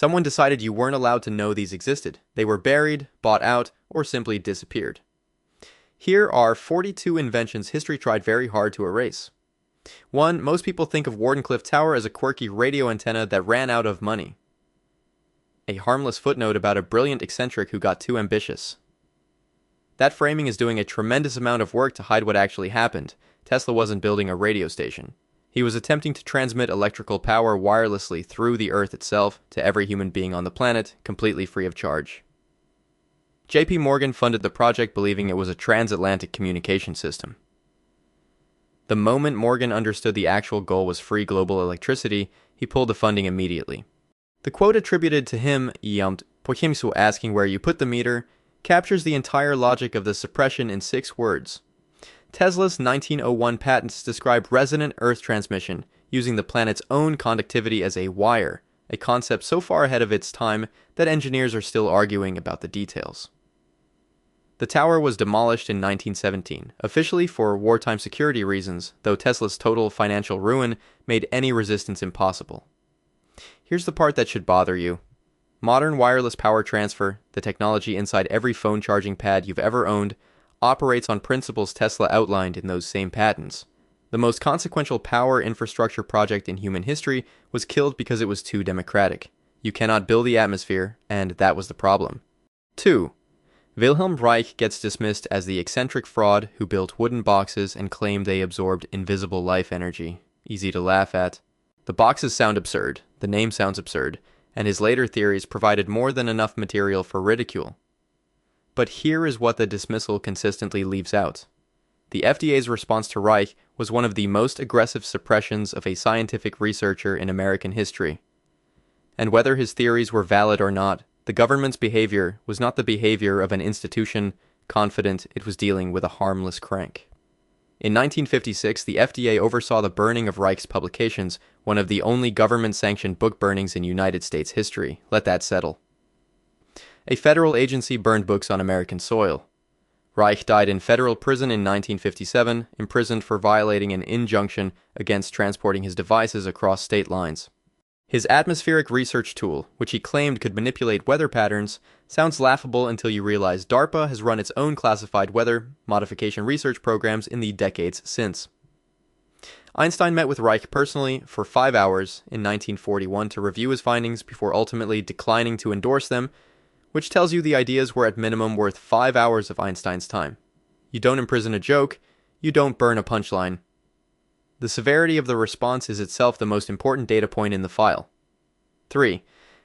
Someone decided you weren't allowed to know these existed. They were buried, bought out, or simply disappeared. Here are 42 inventions history tried very hard to erase. 1. Most people think of Wardenclyffe Tower as a quirky radio antenna that ran out of money. A harmless footnote about a brilliant eccentric who got too ambitious. That framing is doing a tremendous amount of work to hide what actually happened. Tesla wasn't building a radio station. He was attempting to transmit electrical power wirelessly through the Earth itself to every human being on the planet, completely free of charge. J.P. Morgan funded the project believing it was a transatlantic communication system. The moment Morgan understood the actual goal was free global electricity, he pulled the funding immediately. The quote attributed to him, på himself asking where you put the meter, captures the entire logic of the suppression in 6 words. Tesla's 1901 patents describe resonant Earth transmission, using the planet's own conductivity as a wire, a concept so far ahead of its time that engineers are still arguing about the details. The tower was demolished in 1917, officially for wartime security reasons, though Tesla's total financial ruin made any resistance impossible. Here's the part that should bother you. Modern wireless power transfer, the technology inside every phone charging pad you've ever owned, operates on principles Tesla outlined in those same patents. The most consequential power infrastructure project in human history was killed because it was too democratic. You cannot build the atmosphere, and that was the problem. 2. Wilhelm Reich gets dismissed as the eccentric fraud who built wooden boxes and claimed they absorbed invisible life energy. Easy to laugh at. The boxes sound absurd, the name sounds absurd, and his later theories provided more than enough material for ridicule. But here is what the dismissal consistently leaves out. The FDA's response to Reich was one of the most aggressive suppressions of a scientific researcher in American history. And whether his theories were valid or not, the government's behavior was not the behavior of an institution confident it was dealing with a harmless crank. In 1956, the FDA oversaw the burning of Reich's publications, one of the only government-sanctioned book burnings in United States history. Let that settle. A federal agency burned books on American soil. Reich died in federal prison in 1957, imprisoned for violating an injunction against transporting his devices across state lines. His atmospheric research tool, which he claimed could manipulate weather patterns, sounds laughable until you realize DARPA has run its own classified weather modification research programs in the decades since. Einstein met with Reich personally for 5 hours in 1941 to review his findings before ultimately declining to endorse them, which tells you the ideas were at minimum worth 5 hours of Einstein's time. You don't imprison a joke, you don't burn a punchline. The severity of the response is itself the most important data point in the file. 3.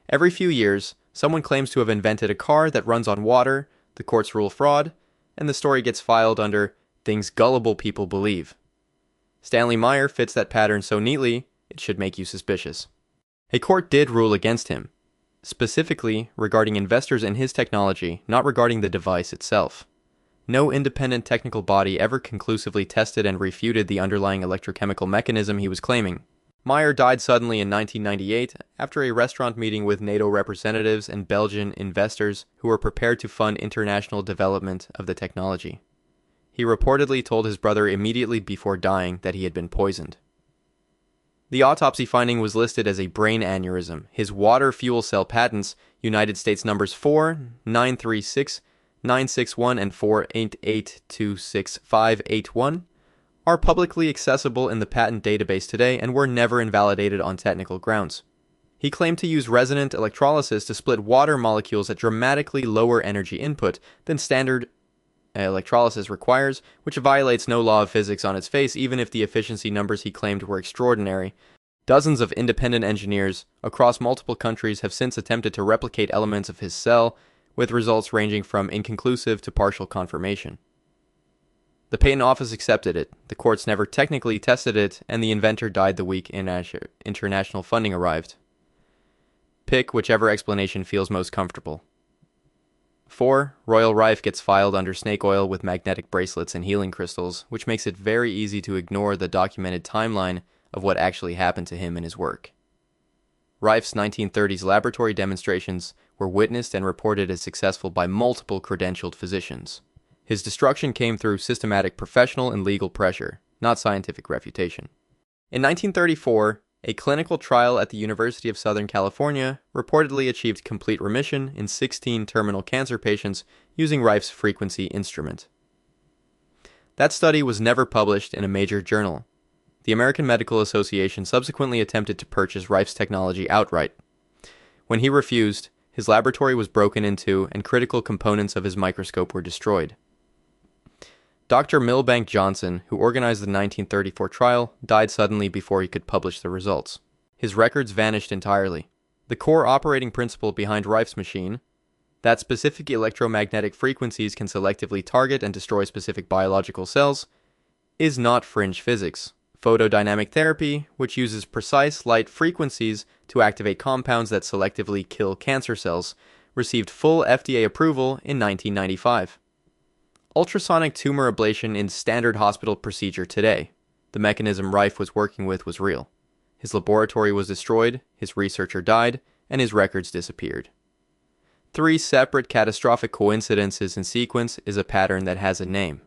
Every few years, someone claims to have invented a car that runs on water, the courts rule fraud, and the story gets filed under things gullible people believe. Stanley Meyer fits that pattern so neatly, it should make you suspicious. A court did rule against him, specifically regarding investors in his technology, not regarding the device itself. No independent technical body ever conclusively tested and refuted the underlying electrochemical mechanism he was claiming. Meyer died suddenly in 1998 after a restaurant meeting with NATO representatives and Belgian investors who were prepared to fund international development of the technology. He reportedly told his brother immediately before dying that he had been poisoned. The autopsy finding was listed as a brain aneurysm. His water fuel cell patents, United States numbers 4, 936, 961, and 488266581, are publicly accessible in the patent database today and were never invalidated on technical grounds. He claimed to use resonant electrolysis to split water molecules at dramatically lower energy input than standard electrolysis requires, which violates no law of physics on its face, even if the efficiency numbers he claimed were extraordinary. Dozens of independent engineers across multiple countries have since attempted to replicate elements of his cell, with results ranging from inconclusive to partial confirmation. The patent office accepted it, the courts never technically tested it, and the inventor died the week international funding arrived. Pick whichever explanation feels most comfortable. 4. Royal Rife gets filed under snake oil with magnetic bracelets and healing crystals, which makes it very easy to ignore the documented timeline of what actually happened to him in his work. Rife's 1930s laboratory demonstrations were witnessed and reported as successful by multiple credentialed physicians. His destruction came through systematic professional and legal pressure, not scientific refutation. In 1934, A clinical trial at the University of Southern California reportedly achieved complete remission in 16 terminal cancer patients using Rife's frequency instrument. That study was never published in a major journal. The American Medical Association subsequently attempted to purchase Rife's technology outright. When he refused, his laboratory was broken into and critical components of his microscope were destroyed. Dr. Milbank Johnson, who organized the 1934 trial, died suddenly before he could publish the results. His records vanished entirely. The core operating principle behind Rife's machine, that specific electromagnetic frequencies can selectively target and destroy specific biological cells, is not fringe physics. Photodynamic therapy, which uses precise light frequencies to activate compounds that selectively kill cancer cells, received full FDA approval in 1995. Ultrasonic tumor ablation is standard hospital procedure today. The mechanism Rife was working with was real. His laboratory was destroyed, his researcher died, and his records disappeared. 3 separate catastrophic coincidences in sequence is a pattern that has a name.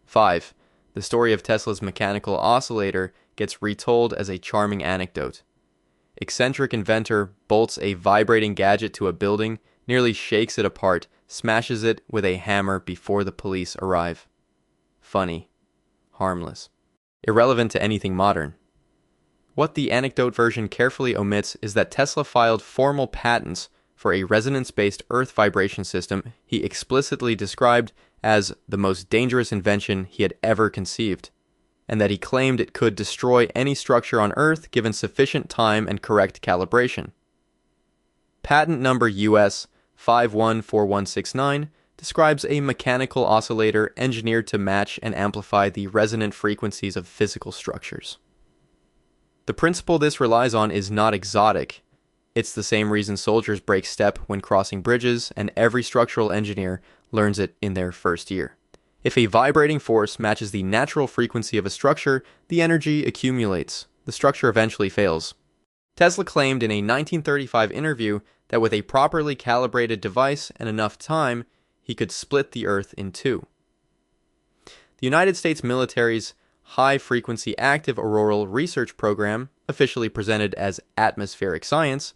5. The story of Tesla's mechanical oscillator gets retold as a charming anecdote. Eccentric inventor bolts a vibrating gadget to a building, nearly shakes it apart, smashes it with a hammer before the police arrive. Funny. Harmless. Irrelevant to anything modern. What the anecdote version carefully omits is that Tesla filed formal patents for a resonance-based earth vibration system he explicitly described as the most dangerous invention he had ever conceived, and that he claimed it could destroy any structure on Earth given sufficient time and correct calibration. Patent number US 514169 describes a mechanical oscillator engineered to match and amplify the resonant frequencies of physical structures. The principle this relies on is not exotic. It's the same reason soldiers break step when crossing bridges, and every structural engineer learns it in their first year. If a vibrating force matches the natural frequency of a structure, the energy accumulates. The structure eventually fails. Tesla claimed in a 1935 interview that with a properly calibrated device and enough time, he could split the Earth in two. The United States military's High-Frequency Active Auroral Research Program, officially presented as atmospheric science,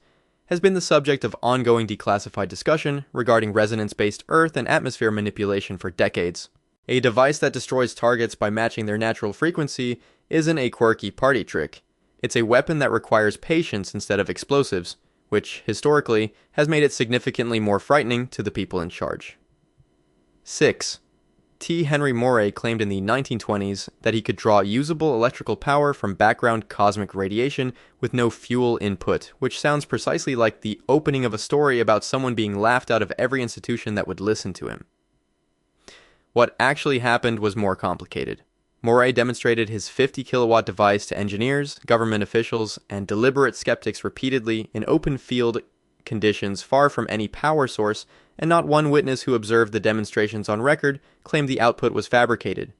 has been the subject of ongoing declassified discussion regarding resonance-based Earth and atmosphere manipulation for decades. A device that destroys targets by matching their natural frequency isn't a quirky party trick. It's a weapon that requires patience instead of explosives, which, historically, has made it significantly more frightening to the people in charge. 6. T. Henry Moray claimed in the 1920s that he could draw usable electrical power from background cosmic radiation with no fuel input, which sounds precisely like the opening of a story about someone being laughed out of every institution that would listen to him. What actually happened was more complicated. Moray demonstrated his 50-kilowatt device to engineers, government officials, and deliberate skeptics repeatedly in open field conditions far from any power source, and not one witness who observed the demonstrations on record claimed the output was fabricated.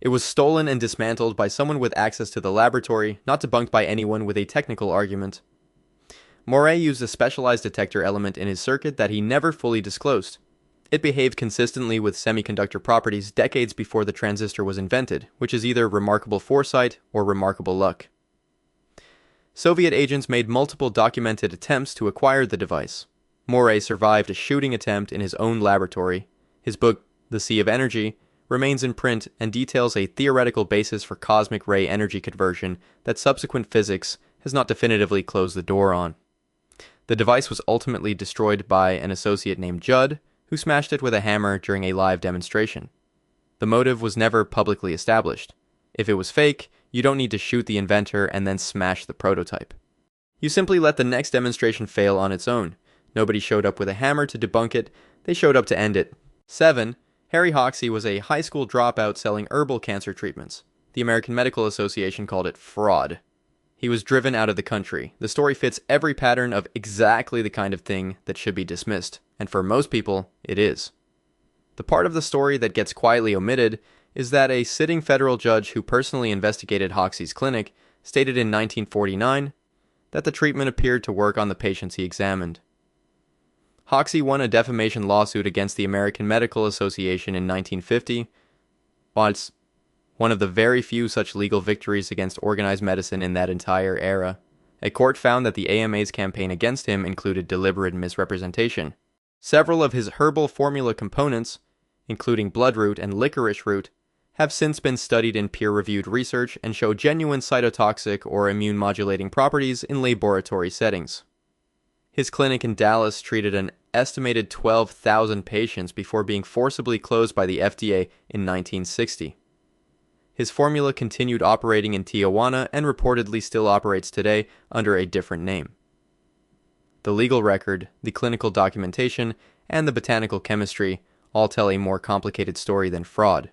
It was stolen and dismantled by someone with access to the laboratory, not debunked by anyone with a technical argument. Moray used a specialized detector element in his circuit that he never fully disclosed. It behaved consistently with semiconductor properties decades before the transistor was invented, which is either remarkable foresight or remarkable luck. Soviet agents made multiple documented attempts to acquire the device. Moray survived a shooting attempt in his own laboratory. His book, The Sea of Energy, remains in print and details a theoretical basis for cosmic ray energy conversion that subsequent physics has not definitively closed the door on. The device was ultimately destroyed by an associate named Judd, who smashed it with a hammer during a live demonstration. The motive was never publicly established. If it was fake, you don't need to shoot the inventor and then smash the prototype. You simply let the next demonstration fail on its own. Nobody showed up with a hammer to debunk it, they showed up to end it. 7. Harry Hoxsey was a high school dropout selling herbal cancer treatments. The American Medical Association called it fraud. He was driven out of the country. The story fits every pattern of exactly the kind of thing that should be dismissed, and for most people, it is. The part of the story that gets quietly omitted is that a sitting federal judge who personally investigated Hoxsey's clinic stated in 1949 that the treatment appeared to work on the patients he examined. Hoxsey won a defamation lawsuit against the American Medical Association in 1950, while it's one of the very few such legal victories against organized medicine in that entire era. A court found that the AMA's campaign against him included deliberate misrepresentation. Several of his herbal formula components, including bloodroot and licorice root, have since been studied in peer-reviewed research and show genuine cytotoxic or immune-modulating properties in laboratory settings. His clinic in Dallas treated an estimated 12,000 patients before being forcibly closed by the FDA in 1960. His formula continued operating in Tijuana and reportedly still operates today under a different name. The legal record, the clinical documentation, and the botanical chemistry all tell a more complicated story than fraud.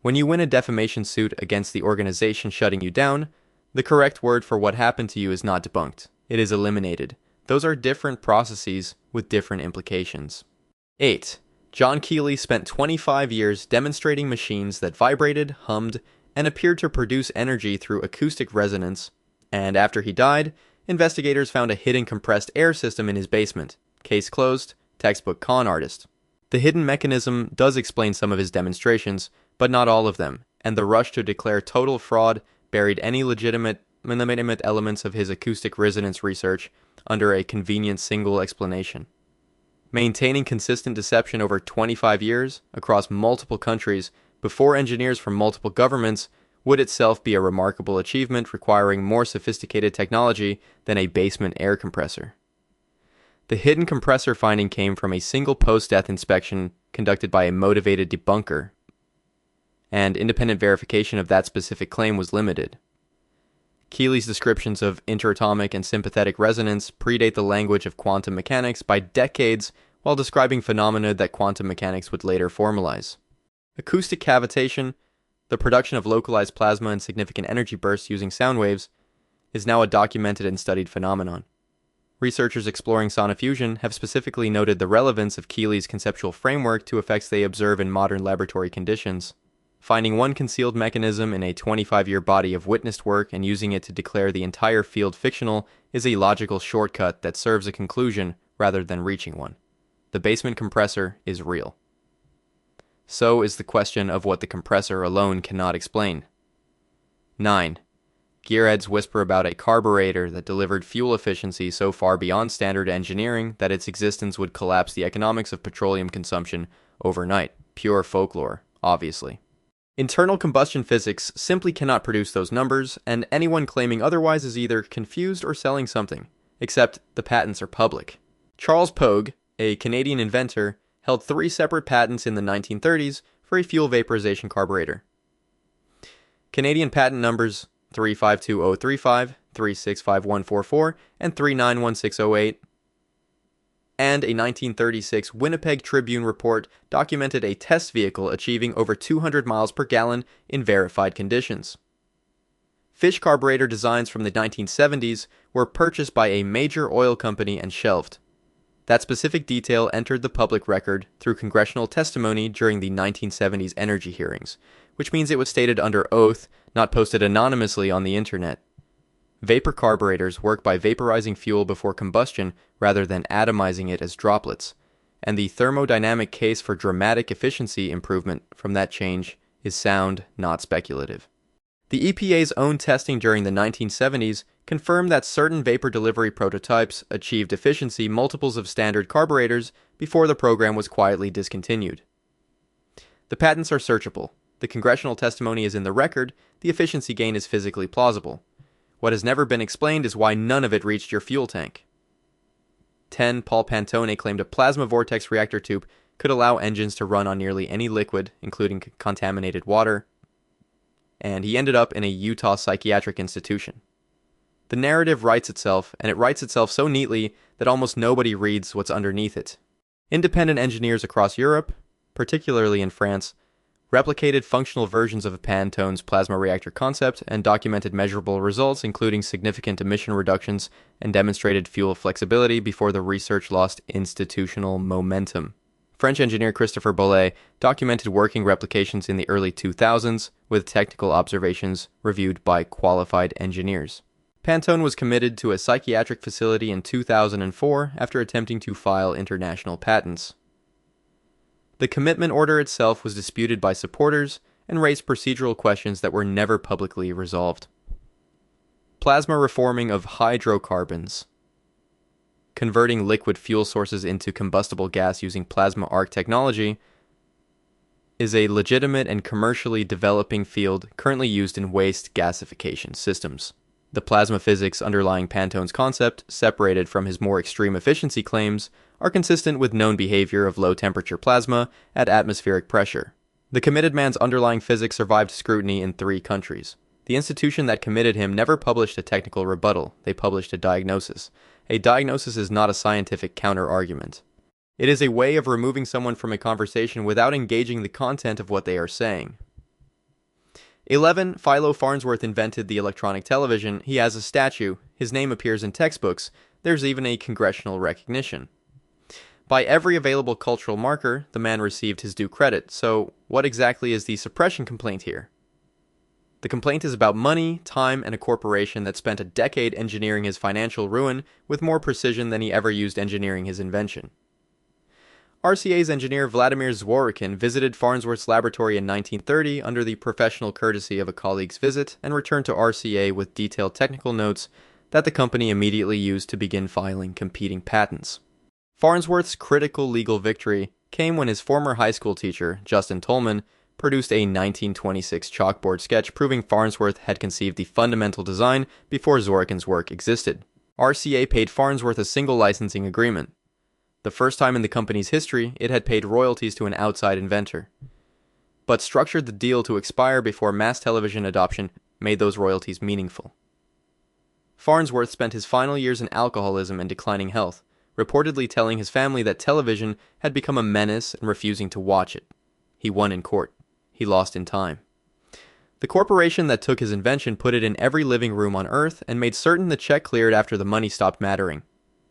When you win a defamation suit against the organization shutting you down, the correct word for what happened to you is not debunked. It is eliminated. Those are different processes with different implications. 8. John Keeley spent 25 years demonstrating machines that vibrated, hummed, and appeared to produce energy through acoustic resonance, and after he died, investigators found a hidden compressed air system in his basement. Case closed, textbook con artist. The hidden mechanism does explain some of his demonstrations, but not all of them, and the rush to declare total fraud buried any legitimate elements of his acoustic resonance research under a convenient single explanation. Maintaining consistent deception over 25 years across multiple countries before engineers from multiple governments would itself be a remarkable achievement requiring more sophisticated technology than a basement air compressor. The hidden compressor finding came from a single post-death inspection conducted by a motivated debunker, and independent verification of that specific claim was limited. Keeley's descriptions of interatomic and sympathetic resonance predate the language of quantum mechanics by decades while describing phenomena that quantum mechanics would later formalize. Acoustic cavitation, the production of localized plasma and significant energy bursts using sound waves, is now a documented and studied phenomenon. Researchers exploring sonoffusion have specifically noted the relevance of Keeley's conceptual framework to effects they observe in modern laboratory conditions. Finding one concealed mechanism in a 25-year body of witnessed work and using it to declare the entire field fictional is a logical shortcut that serves a conclusion rather than reaching one. The basement compressor is real. So is the question of what the compressor alone cannot explain. 9. Gearheads whisper about a carburetor that delivered fuel efficiency so far beyond standard engineering that its existence would collapse the economics of petroleum consumption overnight. Pure folklore, obviously. Internal combustion physics simply cannot produce those numbers, and anyone claiming otherwise is either confused or selling something, except the patents are public. Charles Pogue, a Canadian inventor, held 3 separate patents in the 1930s for a fuel vaporization carburetor. Canadian patent numbers 352035, 365144, and 391608, and a 1936 Winnipeg Tribune report documented a test vehicle achieving over 200 miles per gallon in verified conditions. Fish carburetor designs from the 1970s were purchased by a major oil company and shelved. That specific detail entered the public record through congressional testimony during the 1970s energy hearings, which means it was stated under oath, not posted anonymously on the internet. Vapor carburetors work by vaporizing fuel before combustion rather than atomizing it as droplets, and the thermodynamic case for dramatic efficiency improvement from that change is sound, not speculative. The EPA's own testing during the 1970s confirmed that certain vapor delivery prototypes achieved efficiency multiples of standard carburetors before the program was quietly discontinued. The patents are searchable. The congressional testimony is in the record. The efficiency gain is physically plausible. What has never been explained is why none of it reached your fuel tank. 10. Paul Pantone claimed a plasma vortex reactor tube could allow engines to run on nearly any liquid, including contaminated water, and he ended up in a Utah psychiatric institution. The narrative writes itself, and it writes itself so neatly that almost nobody reads what's underneath it. Independent engineers across Europe, particularly in France, replicated functional versions of Pantone's plasma reactor concept and documented measurable results, including significant emission reductions and demonstrated fuel flexibility before the research lost institutional momentum. French engineer Christopher Bollet documented working replications in the early 2000s with technical observations reviewed by qualified engineers. Pantone was committed to a psychiatric facility in 2004 after attempting to file international patents. The commitment order itself was disputed by supporters and raised procedural questions that were never publicly resolved. Plasma reforming of hydrocarbons. Converting liquid fuel sources into combustible gas using plasma arc technology is a legitimate and commercially developing field currently used in waste gasification systems. The plasma physics underlying Pantone's concept, separated from his more extreme efficiency claims, are consistent with known behavior of low-temperature plasma at atmospheric pressure. The committed man's underlying physics survived scrutiny in 3 countries. The institution that committed him never published a technical rebuttal, they published a diagnosis. A diagnosis is not a scientific counter-argument. It is a way of removing someone from a conversation without engaging the content of what they are saying. 11. Philo Farnsworth invented the electronic television. He has a statue. His name appears in textbooks. There's even a congressional recognition. By every available cultural marker, the man received his due credit. So, what exactly is the suppression complaint here? The complaint is about money, time, and a corporation that spent a decade engineering his financial ruin with more precision than he ever used engineering his invention. RCA's engineer Vladimir Zworykin visited Farnsworth's laboratory in 1930 under the professional courtesy of a colleague's visit and returned to RCA with detailed technical notes that the company immediately used to begin filing competing patents. Farnsworth's critical legal victory came when his former high school teacher, Justin Tolman, produced a 1926 chalkboard sketch proving Farnsworth had conceived the fundamental design before Zworykin's work existed. RCA paid Farnsworth a single licensing agreement. The first time in the company's history, it had paid royalties to an outside inventor, but structured the deal to expire before mass television adoption made those royalties meaningful. Farnsworth spent his final years in alcoholism and declining health, reportedly telling his family that television had become a menace and refusing to watch it. He won in court. He lost in time. The corporation that took his invention put it in every living room on Earth and made certain the check cleared after the money stopped mattering.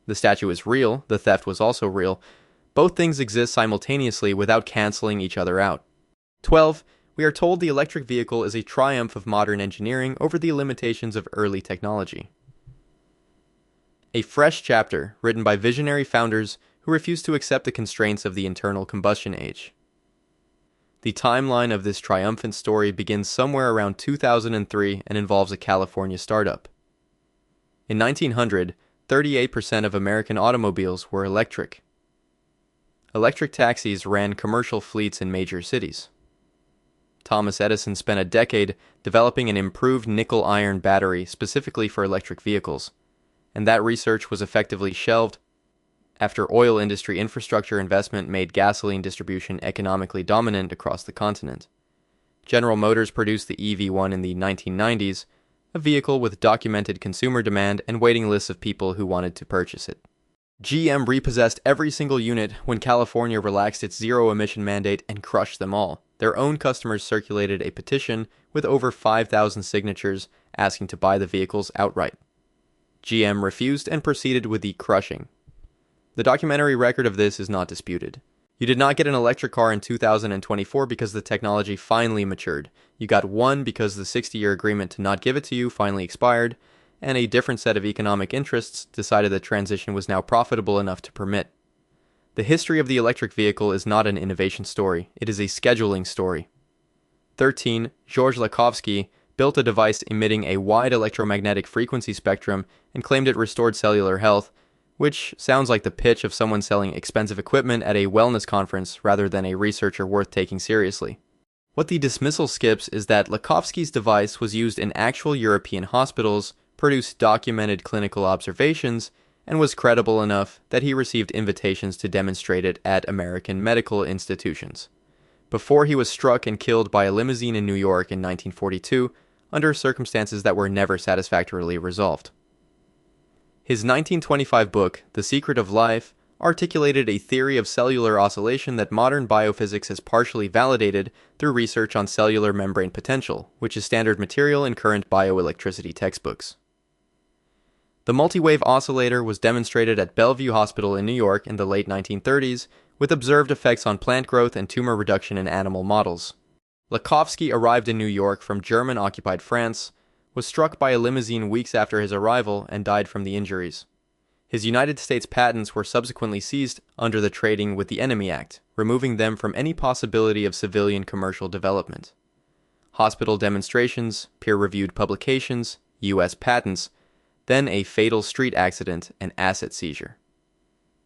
The statue is real, the theft was also real. Both things exist simultaneously without canceling each other out. 12. We are told the electric vehicle is a triumph of modern engineering over the limitations of early technology. A fresh chapter written by visionary founders who refused to accept the constraints of the internal combustion age. The timeline of this triumphant story begins somewhere around 2003 and involves a California startup. In 1900, 38% of American automobiles were electric. Electric taxis ran commercial fleets in major cities. Thomas Edison spent a decade developing an improved nickel-iron battery specifically for electric vehicles, and that research was effectively shelved after oil industry infrastructure investment made gasoline distribution economically dominant across the continent. General Motors produced the EV1 in the 1990s, a vehicle with documented consumer demand and waiting lists of people who wanted to purchase it. GM repossessed every single unit when California relaxed its zero-emission mandate and crushed them all. Their own customers circulated a petition with over 5,000 signatures asking to buy the vehicles outright. GM refused and proceeded with the crushing. The documentary record of this is not disputed. You did not get an electric car in 2024 because the technology finally matured. You got one because the 60-year agreement to not give it to you finally expired, and a different set of economic interests decided that transition was now profitable enough to permit. The history of the electric vehicle is not an innovation story, it is a scheduling story. 13. George Lakhovsky built a device emitting a wide electromagnetic frequency spectrum and claimed it restored cellular health, which sounds like the pitch of someone selling expensive equipment at a wellness conference rather than a researcher worth taking seriously. What the dismissal skips is that Lakhovsky's device was used in actual European hospitals, produced documented clinical observations, and was credible enough that he received invitations to demonstrate it at American medical institutions, before he was struck and killed by a limousine in New York in 1942 under circumstances that were never satisfactorily resolved. His 1925 book, The Secret of Life, articulated a theory of cellular oscillation that modern biophysics has partially validated through research on cellular membrane potential, which is standard material in current bioelectricity textbooks. The multi-wave oscillator was demonstrated at Bellevue Hospital in New York in the late 1930s, with observed effects on plant growth and tumor reduction in animal models. Lakhovsky arrived in New York from German-occupied France, was struck by a limousine weeks after his arrival, and died from the injuries. His United States patents were subsequently seized under the Trading with the Enemy Act, removing them from any possibility of civilian commercial development. Hospital demonstrations, peer-reviewed publications, U.S. patents, then a fatal street accident and asset seizure.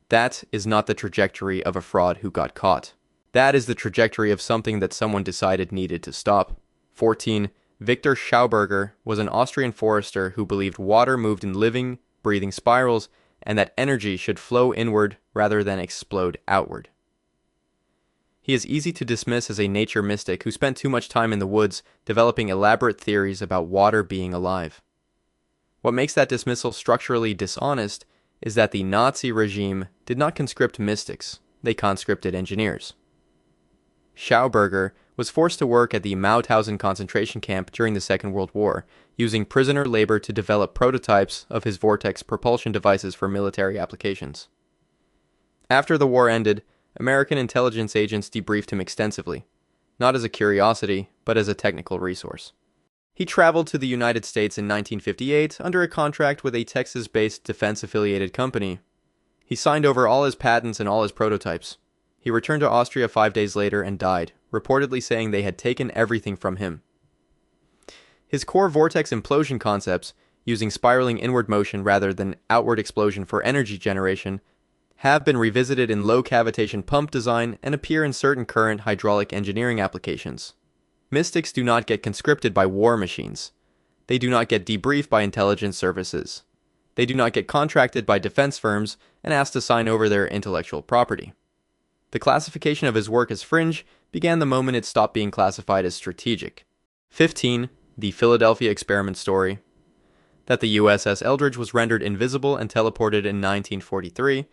That is not the trajectory of a fraud who got caught. That is the trajectory of something that someone decided needed to stop. 14. Victor Schauberger was an Austrian forester who believed water moved in living, breathing spirals and that energy should flow inward rather than explode outward. He is easy to dismiss as a nature mystic who spent too much time in the woods developing elaborate theories about water being alive. What makes that dismissal structurally dishonest is that the Nazi regime did not conscript mystics, they conscripted engineers. Schauberger was forced to work at the Mauthausen concentration camp during the Second World War, using prisoner labor to develop prototypes of his vortex propulsion devices for military applications. After the war ended, American intelligence agents debriefed him extensively, not as a curiosity, but as a technical resource. He traveled to the United States in 1958 under a contract with a Texas-based defense-affiliated company. He signed over all his patents and all his prototypes. He returned to Austria 5 days later and died, reportedly saying they had taken everything from him. His core vortex implosion concepts, using spiraling inward motion rather than outward explosion for energy generation, have been revisited in low cavitation pump design and appear in certain current hydraulic engineering applications. Mystics do not get conscripted by war machines. They do not get debriefed by intelligence services. They do not get contracted by defense firms and asked to sign over their intellectual property. The classification of his work as fringe began the moment it stopped being classified as strategic. 15. The Philadelphia experiment story. That the USS Eldridge was rendered invisible and teleported in 1943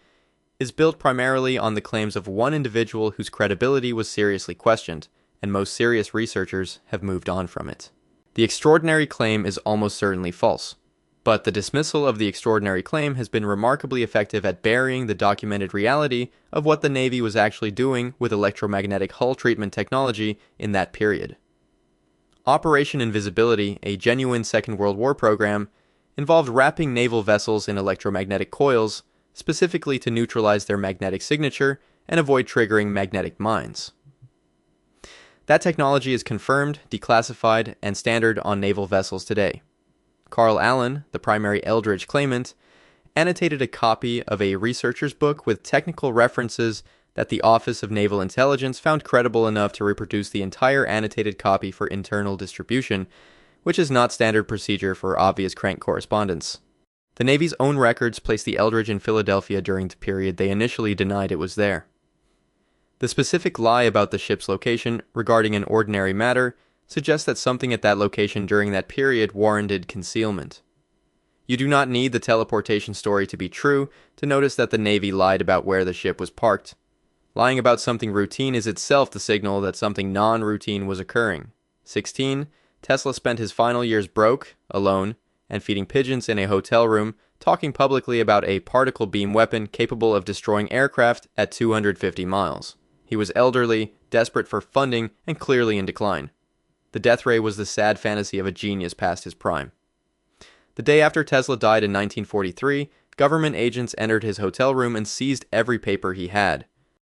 is built primarily on the claims of one individual whose credibility was seriously questioned, and most serious researchers have moved on from it. The extraordinary claim is almost certainly false, but the dismissal of the extraordinary claim has been remarkably effective at burying the documented reality of what the Navy was actually doing with electromagnetic hull treatment technology in that period. Operation Invisibility, a genuine Second World War program, involved wrapping naval vessels in electromagnetic coils, specifically to neutralize their magnetic signature and avoid triggering magnetic mines. That technology is confirmed, declassified, and standard on naval vessels today. Carl Allen, the primary Eldridge claimant, annotated a copy of a researcher's book with technical references that the Office of Naval Intelligence found credible enough to reproduce the entire annotated copy for internal distribution, which is not standard procedure for obvious crank correspondence. The Navy's own records placed the Eldridge in Philadelphia during the period they initially denied it was there. The specific lie about the ship's location regarding an ordinary matter suggests that something at that location during that period warranted concealment. You do not need the teleportation story to be true to notice that the Navy lied about where the ship was parked. Lying about something routine is itself the signal that something non-routine was occurring. 16. Tesla spent his final years broke, alone, and feeding pigeons in a hotel room, talking publicly about a particle beam weapon capable of destroying aircraft at 250 miles. He was elderly, desperate for funding, and clearly in decline. The death ray was the sad fantasy of a genius past his prime. The day after Tesla died in 1943, government agents entered his hotel room and seized every paper he had.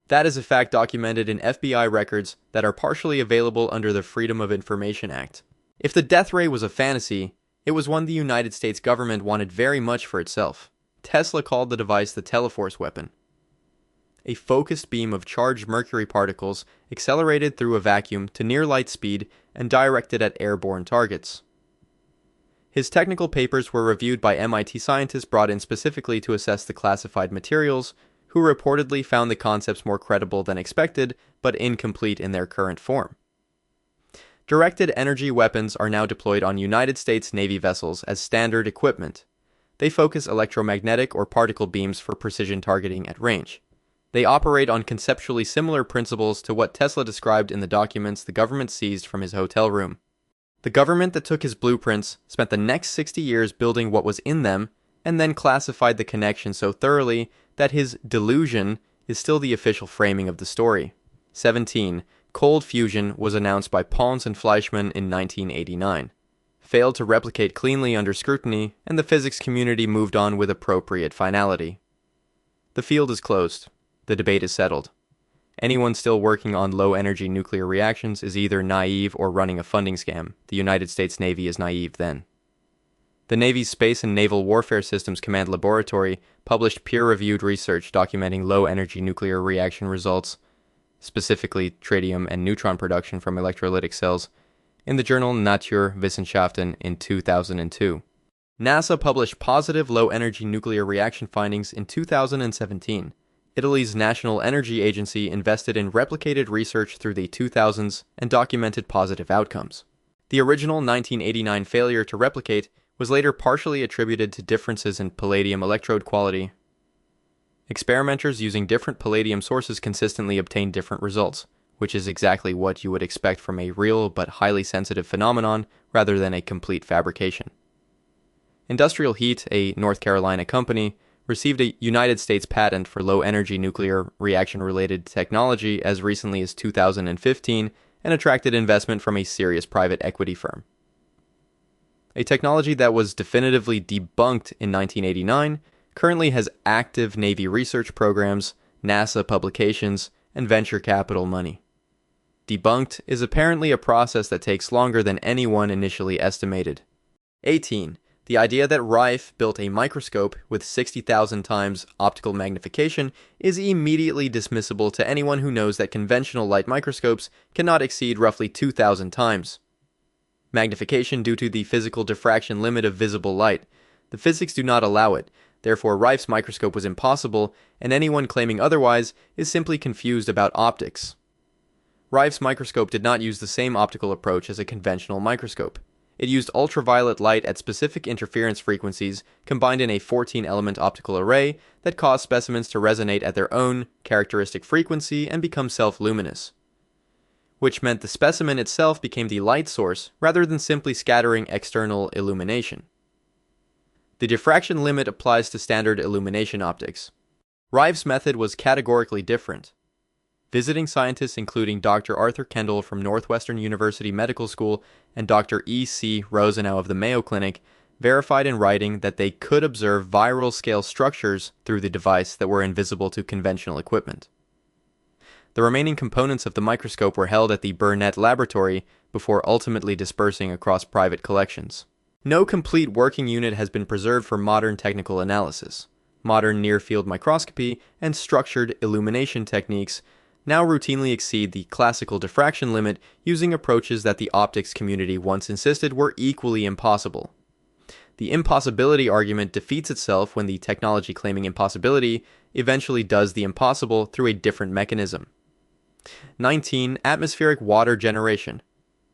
That is a fact documented in FBI records that are partially available under the Freedom of Information Act. If the death ray was a fantasy, it was one the United States government wanted very much for itself. Tesla called the device the Teleforce weapon. A focused beam of charged mercury particles accelerated through a vacuum to near light speed and directed at airborne targets. His technical papers were reviewed by MIT scientists brought in specifically to assess the classified materials, who reportedly found the concepts more credible than expected, but incomplete in their current form. Directed energy weapons are now deployed on United States Navy vessels as standard equipment. They focus electromagnetic or particle beams for precision targeting at range. They operate on conceptually similar principles to what Tesla described in the documents the government seized from his hotel room. The government that took his blueprints spent the next 60 years building what was in them, and then classified the connection so thoroughly that his delusion is still the official framing of the story. 17. Cold fusion was announced by Pons and Fleischmann in 1989. Failed to replicate cleanly under scrutiny, and the physics community moved on with appropriate finality. The field is closed. The debate is settled. Anyone still working on low-energy nuclear reactions is either naive or running a funding scam. The United States Navy is naive then. The Navy's Space and Naval Warfare Systems Command Laboratory published peer-reviewed research documenting low-energy nuclear reaction results, specifically tritium and neutron production from electrolytic cells, in the journal Naturwissenschaften in 2002. NASA published positive low-energy nuclear reaction findings in 2017. Italy's National Energy Agency invested in replicated research through the 2000s and documented positive outcomes. The original 1989 failure to replicate was later partially attributed to differences in palladium electrode quality. Experimenters using different palladium sources consistently obtained different results, which is exactly what you would expect from a real but highly sensitive phenomenon rather than a complete fabrication. Industrial Heat, a North Carolina company, received a United States patent for low-energy nuclear reaction-related technology as recently as 2015 and attracted investment from a serious private equity firm. A technology that was definitively debunked in 1989 currently has active Navy research programs, NASA publications, and venture capital money. Debunked is apparently a process that takes longer than anyone initially estimated. 18. The idea that Rife built a microscope with 60,000 times optical magnification is immediately dismissible to anyone who knows that conventional light microscopes cannot exceed roughly 2,000 times magnification due to the physical diffraction limit of visible light. The physics do not allow it, therefore Rife's microscope was impossible, and anyone claiming otherwise is simply confused about optics. Rife's microscope did not use the same optical approach as a conventional microscope. It used ultraviolet light at specific interference frequencies combined in a 14-element optical array that caused specimens to resonate at their own characteristic frequency and become self-luminous, which meant the specimen itself became the light source rather than simply scattering external illumination. The diffraction limit applies to standard illumination optics. Rife's method was categorically different. Visiting scientists including Dr. Arthur Kendall from Northwestern University Medical School and Dr. E.C. Rosenau of the Mayo Clinic verified in writing that they could observe viral scale structures through the device that were invisible to conventional equipment. The remaining components of the microscope were held at the Burnett Laboratory before ultimately dispersing across private collections. No complete working unit has been preserved for modern technical analysis. Modern near-field microscopy and structured illumination techniques now routinely exceed the classical diffraction limit using approaches that the optics community once insisted were equally impossible. The impossibility argument defeats itself when the technology claiming impossibility eventually does the impossible through a different mechanism. 19. Atmospheric water generation.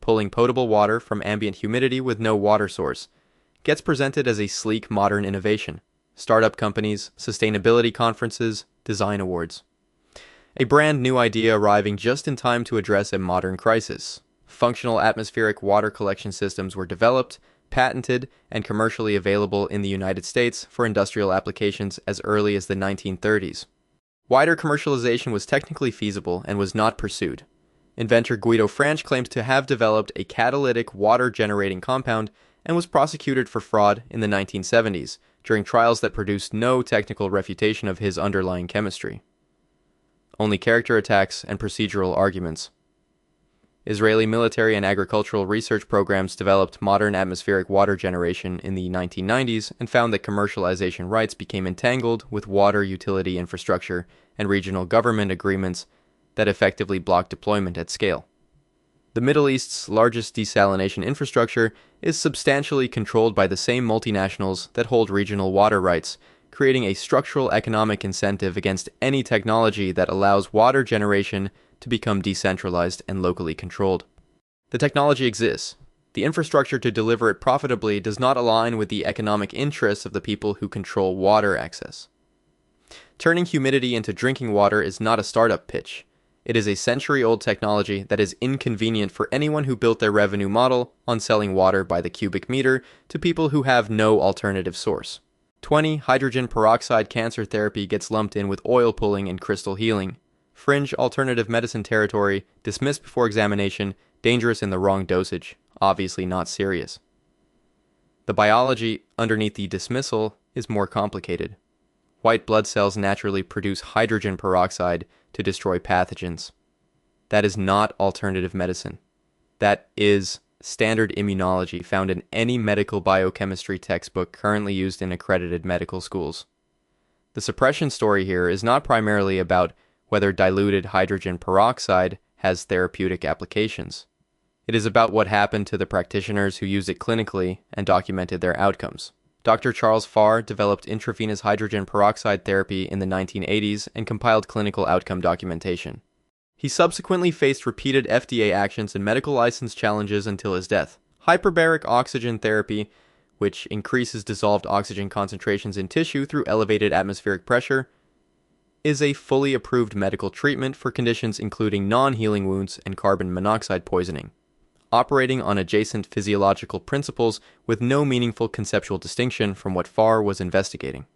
Pulling potable water from ambient humidity with no water source. Gets presented as a sleek modern innovation. Startup companies, sustainability conferences, design awards. A brand new idea arriving just in time to address a modern crisis. Functional atmospheric water collection systems were developed, patented, and commercially available in the United States for industrial applications as early as the 1930s. Wider commercialization was technically feasible and was not pursued. Inventor Guido Franch claimed to have developed a catalytic water-generating compound and was prosecuted for fraud in the 1970s during trials that produced no technical refutation of his underlying chemistry. Only character attacks and procedural arguments. Israeli military and agricultural research programs developed modern atmospheric water generation in the 1990s and found that commercialization rights became entangled with water utility infrastructure and regional government agreements that effectively blocked deployment at scale. The Middle East's largest desalination infrastructure is substantially controlled by the same multinationals that hold regional water rights, creating a structural economic incentive against any technology that allows water generation to become decentralized and locally controlled. The technology exists. The infrastructure to deliver it profitably does not align with the economic interests of the people who control water access. Turning humidity into drinking water is not a startup pitch. It is a century-old technology that is inconvenient for anyone who built their revenue model on selling water by the cubic meter to people who have no alternative source. 20. Hydrogen peroxide cancer therapy gets lumped in with oil pulling and crystal healing. Fringe alternative medicine territory, dismissed before examination, dangerous in the wrong dosage, obviously not serious. The biology underneath the dismissal is more complicated. White blood cells naturally produce hydrogen peroxide to destroy pathogens. That is not alternative medicine. That is standard immunology found in any medical biochemistry textbook currently used in accredited medical schools. The suppression story here is not primarily about whether diluted hydrogen peroxide has therapeutic applications. It is about what happened to the practitioners who used it clinically and documented their outcomes. Dr. Charles Farr developed intravenous hydrogen peroxide therapy in the 1980s and compiled clinical outcome documentation. He subsequently faced repeated FDA actions and medical license challenges until his death. Hyperbaric oxygen therapy, which increases dissolved oxygen concentrations in tissue through elevated atmospheric pressure, is a fully approved medical treatment for conditions including non-healing wounds and carbon monoxide poisoning, operating on adjacent physiological principles with no meaningful conceptual distinction from what Farr was investigating.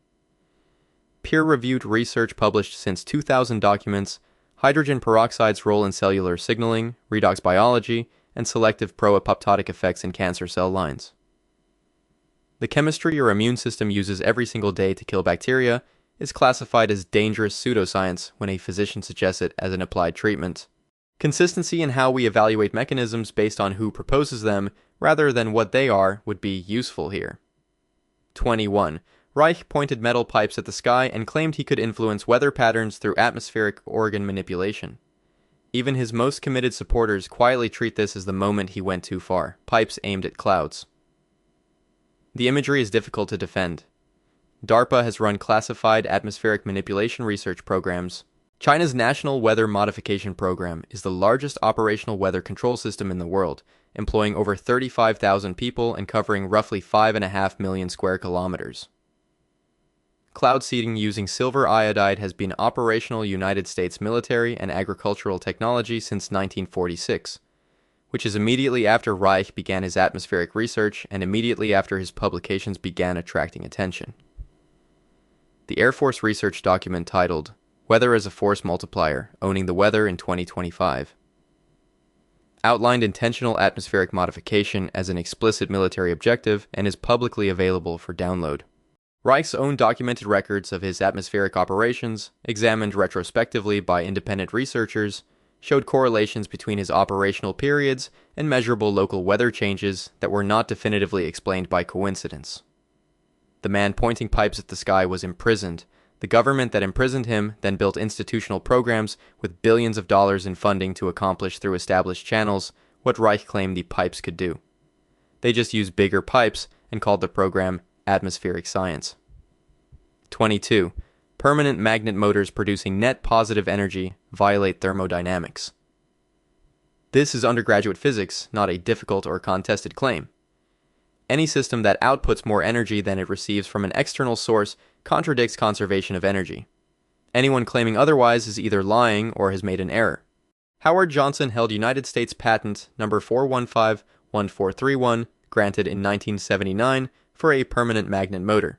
Peer-reviewed research published since 2000 documents hydrogen peroxide's role in cellular signaling, redox biology, and selective pro-apoptotic effects in cancer cell lines. The chemistry your immune system uses every single day to kill bacteria is classified as dangerous pseudoscience when a physician suggests it as an applied treatment. Consistency in how we evaluate mechanisms based on who proposes them rather than what they are would be useful here. 21. Reich pointed metal pipes at the sky and claimed he could influence weather patterns through atmospheric organ manipulation. Even his most committed supporters quietly treat this as the moment he went too far, pipes aimed at clouds. The imagery is difficult to defend. DARPA has run classified atmospheric manipulation research programs. China's National Weather Modification Program is the largest operational weather control system in the world, employing over 35,000 people and covering roughly 5.5 million square kilometers. Cloud seeding using silver iodide has been operational United States military and agricultural technology since 1946, which is immediately after Reich began his atmospheric research and immediately after his publications began attracting attention. The Air Force research document titled Weather as a Force Multiplier, Owning the Weather in 2025 outlined intentional atmospheric modification as an explicit military objective and is publicly available for download. Reich's own documented records of his atmospheric operations, examined retrospectively by independent researchers, showed correlations between his operational periods and measurable local weather changes that were not definitively explained by coincidence. The man pointing pipes at the sky was imprisoned. The government that imprisoned him then built institutional programs with billions of dollars in funding to accomplish through established channels what Reich claimed the pipes could do. They just used bigger pipes and called the program Atmospheric Science. 22. Permanent magnet motors producing net positive energy violate thermodynamics. This is undergraduate physics, not a difficult or contested claim. Any system that outputs more energy than it receives from an external source contradicts conservation of energy. Anyone claiming otherwise is either lying or has made an error. Howard Johnson held United States patent number 4151431, granted in 1979, for a permanent magnet motor.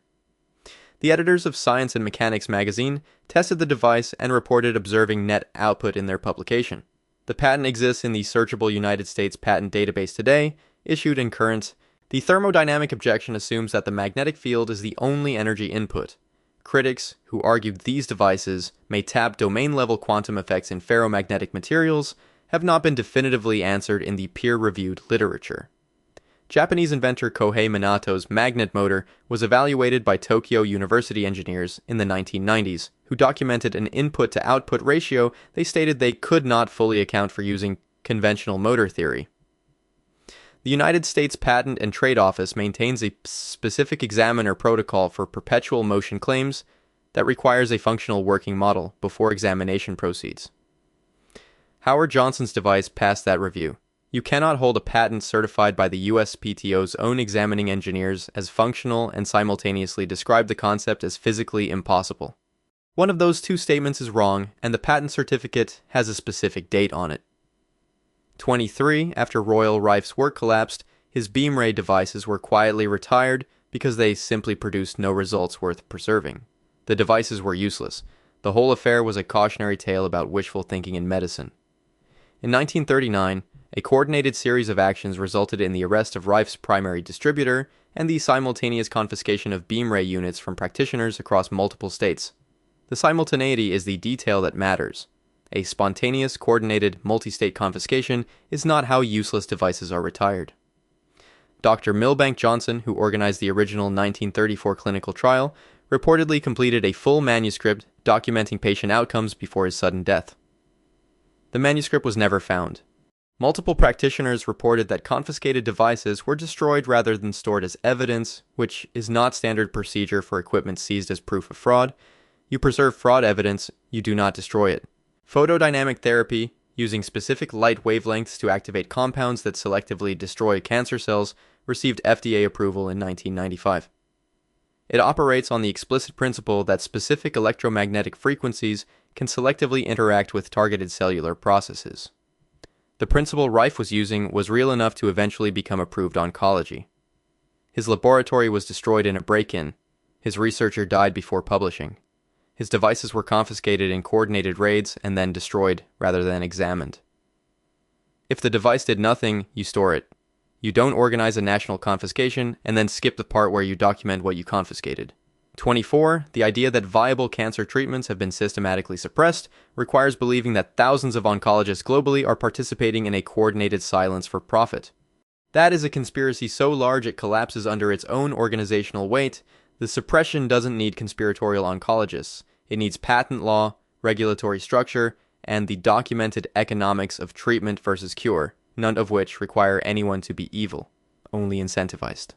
The editors of Science and Mechanics magazine tested the device and reported observing net output in their publication. The patent exists in the searchable United States patent database today, issued in current. The thermodynamic objection assumes that the magnetic field is the only energy input. Critics, who argued these devices may tap domain-level quantum effects in ferromagnetic materials, have not been definitively answered in the peer-reviewed literature. Japanese inventor Kohei Minato's magnet motor was evaluated by Tokyo University engineers in the 1990s, who documented an input-to-output ratio they stated they could not fully account for using conventional motor theory. The United States Patent and Trade Office maintains a specific examiner protocol for perpetual motion claims that requires a functional working model before examination proceeds. Howard Johnson's device passed that review. You cannot hold a patent certified by the USPTO's own examining engineers as functional and simultaneously describe the concept as physically impossible. One of those two statements is wrong, and the patent certificate has a specific date on it. 23. After Royal Rife's work collapsed, his beam ray devices were quietly retired because they simply produced no results worth preserving. The devices were useless. The whole affair was a cautionary tale about wishful thinking in medicine. In 1939, a coordinated series of actions resulted in the arrest of Rife's primary distributor and the simultaneous confiscation of beam ray units from practitioners across multiple states. The simultaneity is the detail that matters. A spontaneous, coordinated, multi-state confiscation is not how useless devices are retired. Dr. Milbank Johnson, who organized the original 1934 clinical trial, reportedly completed a full manuscript documenting patient outcomes before his sudden death. The manuscript was never found. Multiple practitioners reported that confiscated devices were destroyed rather than stored as evidence, which is not standard procedure for equipment seized as proof of fraud. You preserve fraud evidence, you do not destroy it. Photodynamic therapy, using specific light wavelengths to activate compounds that selectively destroy cancer cells, received FDA approval in 1995. It operates on the explicit principle that specific electromagnetic frequencies can selectively interact with targeted cellular processes. The principle Rife was using was real enough to eventually become approved oncology. His laboratory was destroyed in a break-in. His researcher died before publishing. His devices were confiscated in coordinated raids and then destroyed rather than examined. If the device did nothing, you store it. You don't organize a national confiscation and then skip the part where you document what you confiscated. 24. The idea that viable cancer treatments have been systematically suppressed requires believing that thousands of oncologists globally are participating in a coordinated silence for profit. That is a conspiracy so large it collapses under its own organizational weight. The suppression doesn't need conspiratorial oncologists. It needs patent law, regulatory structure, and the documented economics of treatment versus cure, none of which require anyone to be evil, only incentivized.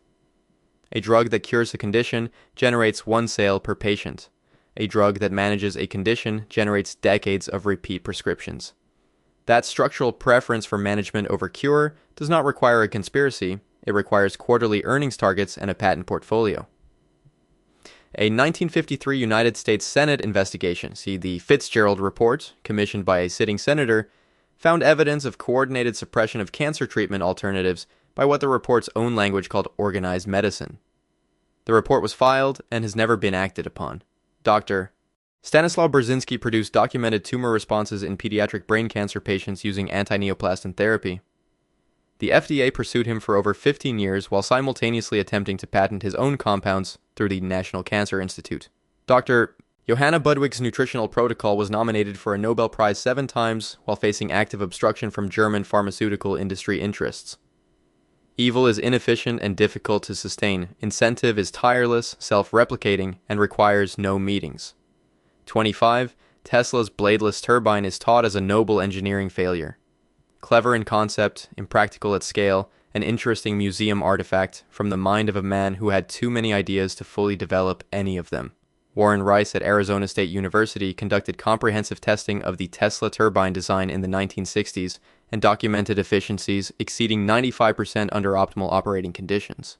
A drug that cures a condition generates one sale per patient. A drug that manages a condition generates decades of repeat prescriptions. That structural preference for management over cure does not require a conspiracy. It requires quarterly earnings targets and a patent portfolio. A 1953 United States Senate investigation, see the Fitzgerald Report, commissioned by a sitting senator, found evidence of coordinated suppression of cancer treatment alternatives by what the report's own language called organized medicine. The report was filed and has never been acted upon. Dr. Stanislaw Brzezinski produced documented tumor responses in pediatric brain cancer patients using anti-neoplastin therapy. The FDA pursued him for over 15 years while simultaneously attempting to patent his own compounds through the National Cancer Institute. Dr. Johanna Budwig's nutritional protocol was nominated for a Nobel Prize 7 times while facing active obstruction from German pharmaceutical industry interests. Evil is inefficient and difficult to sustain. Incentive is tireless, self-replicating, and requires no meetings. 25. Tesla's bladeless turbine is taught as a noble engineering failure. Clever in concept, impractical at scale, an interesting museum artifact from the mind of a man who had too many ideas to fully develop any of them. Warren Rice at Arizona State University conducted comprehensive testing of the Tesla turbine design in the 1960s and documented efficiencies exceeding 95% under optimal operating conditions.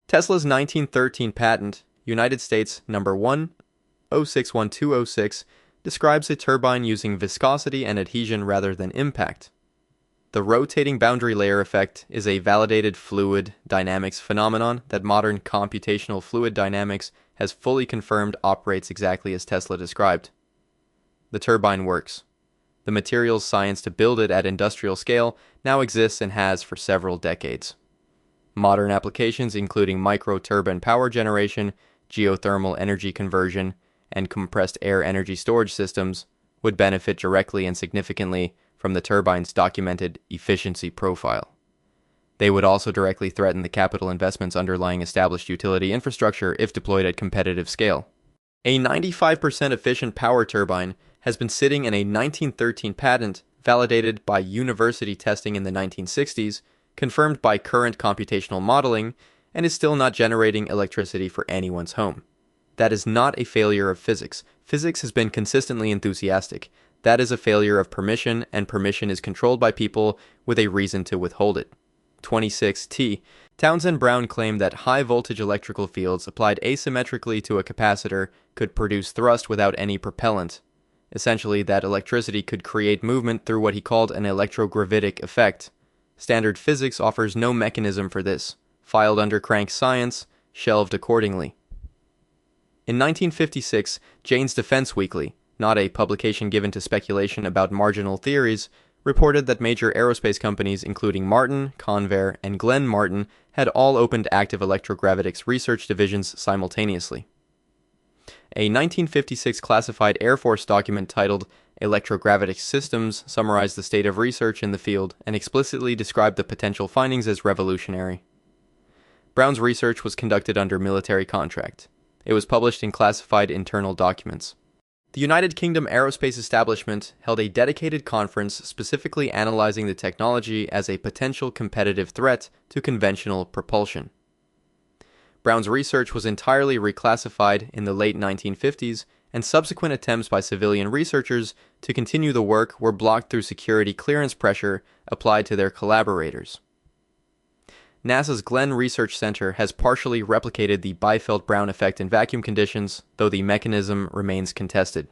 Tesla's 1913 patent, United States number 1-061206, describes a turbine using viscosity and adhesion rather than impact. The rotating boundary layer effect is a validated fluid dynamics phenomenon that modern computational fluid dynamics has fully confirmed operates exactly as Tesla described. The turbine works. The materials science to build it at industrial scale now exists and has for several decades. Modern applications including micro-turbine power generation, geothermal energy conversion, and compressed air energy storage systems would benefit directly and significantly from the turbine's documented efficiency profile. They would also directly threaten the capital investments underlying established utility infrastructure if deployed at competitive scale. A 95% efficient power turbine has been sitting in a 1913 patent validated by university testing in the 1960s, confirmed by current computational modeling, and is still not generating electricity for anyone's home. That is not a failure of physics. Physics has been consistently enthusiastic. That is a failure of permission, and permission is controlled by people with a reason to withhold it. 26T. Townsend Brown claimed that high-voltage electrical fields applied asymmetrically to a capacitor could produce thrust without any propellant. Essentially, that electricity could create movement through what he called an electrogravitic effect. Standard physics offers no mechanism for this. Filed under crank science, shelved accordingly. In 1956, Jane's Defense Weekly, not a publication given to speculation about marginal theories, reported that major aerospace companies including Martin, Convair, and Glenn Martin had all opened active electrogravitics research divisions simultaneously. A 1956 classified Air Force document titled Electrogravitics Systems summarized the state of research in the field and explicitly described the potential findings as revolutionary. Brown's research was conducted under military contract. It was published in classified internal documents. The United Kingdom Aerospace Establishment held a dedicated conference specifically analyzing the technology as a potential competitive threat to conventional propulsion. Brown's research was entirely reclassified in the late 1950s, and subsequent attempts by civilian researchers to continue the work were blocked through security clearance pressure applied to their collaborators. NASA's Glenn Research Center has partially replicated the Biefeld-Brown effect in vacuum conditions, though the mechanism remains contested.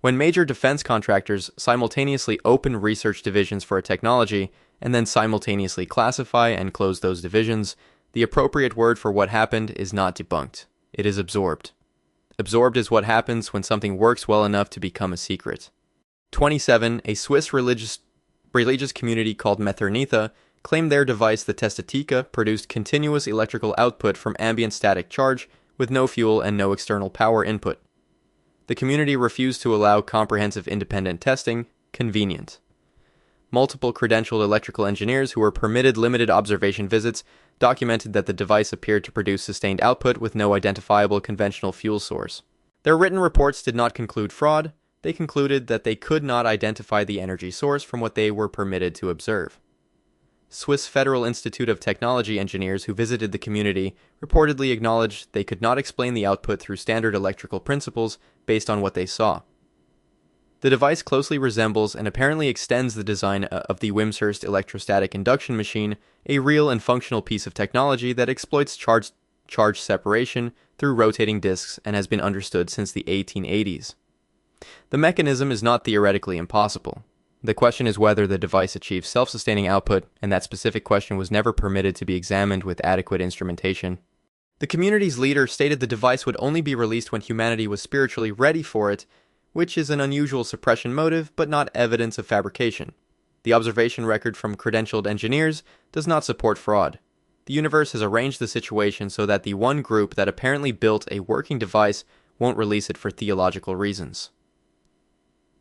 When major defense contractors simultaneously open research divisions for a technology and then simultaneously classify and close those divisions, the appropriate word for what happened is not debunked. It is absorbed. Absorbed is what happens when something works well enough to become a secret. 27. A Swiss religious community called Methernetha claimed their device, the Testatica, produced continuous electrical output from ambient static charge with no fuel and no external power input. The community refused to allow comprehensive independent testing, convenient. Multiple credentialed electrical engineers who were permitted limited observation visits documented that the device appeared to produce sustained output with no identifiable conventional fuel source. Their written reports did not conclude fraud. They concluded that they could not identify the energy source from what they were permitted to observe. Swiss Federal Institute of Technology engineers who visited the community reportedly acknowledged they could not explain the output through standard electrical principles based on what they saw. The device closely resembles and apparently extends the design of the Wimshurst electrostatic induction machine, a real and functional piece of technology that exploits charge separation through rotating disks and has been understood since the 1880s. The mechanism is not theoretically impossible. The question is whether the device achieves self-sustaining output, and that specific question was never permitted to be examined with adequate instrumentation. The community's leader stated the device would only be released when humanity was spiritually ready for it, which is an unusual suppression motive but not evidence of fabrication. The observation record from credentialed engineers does not support fraud. The universe has arranged the situation so that the one group that apparently built a working device won't release it for theological reasons.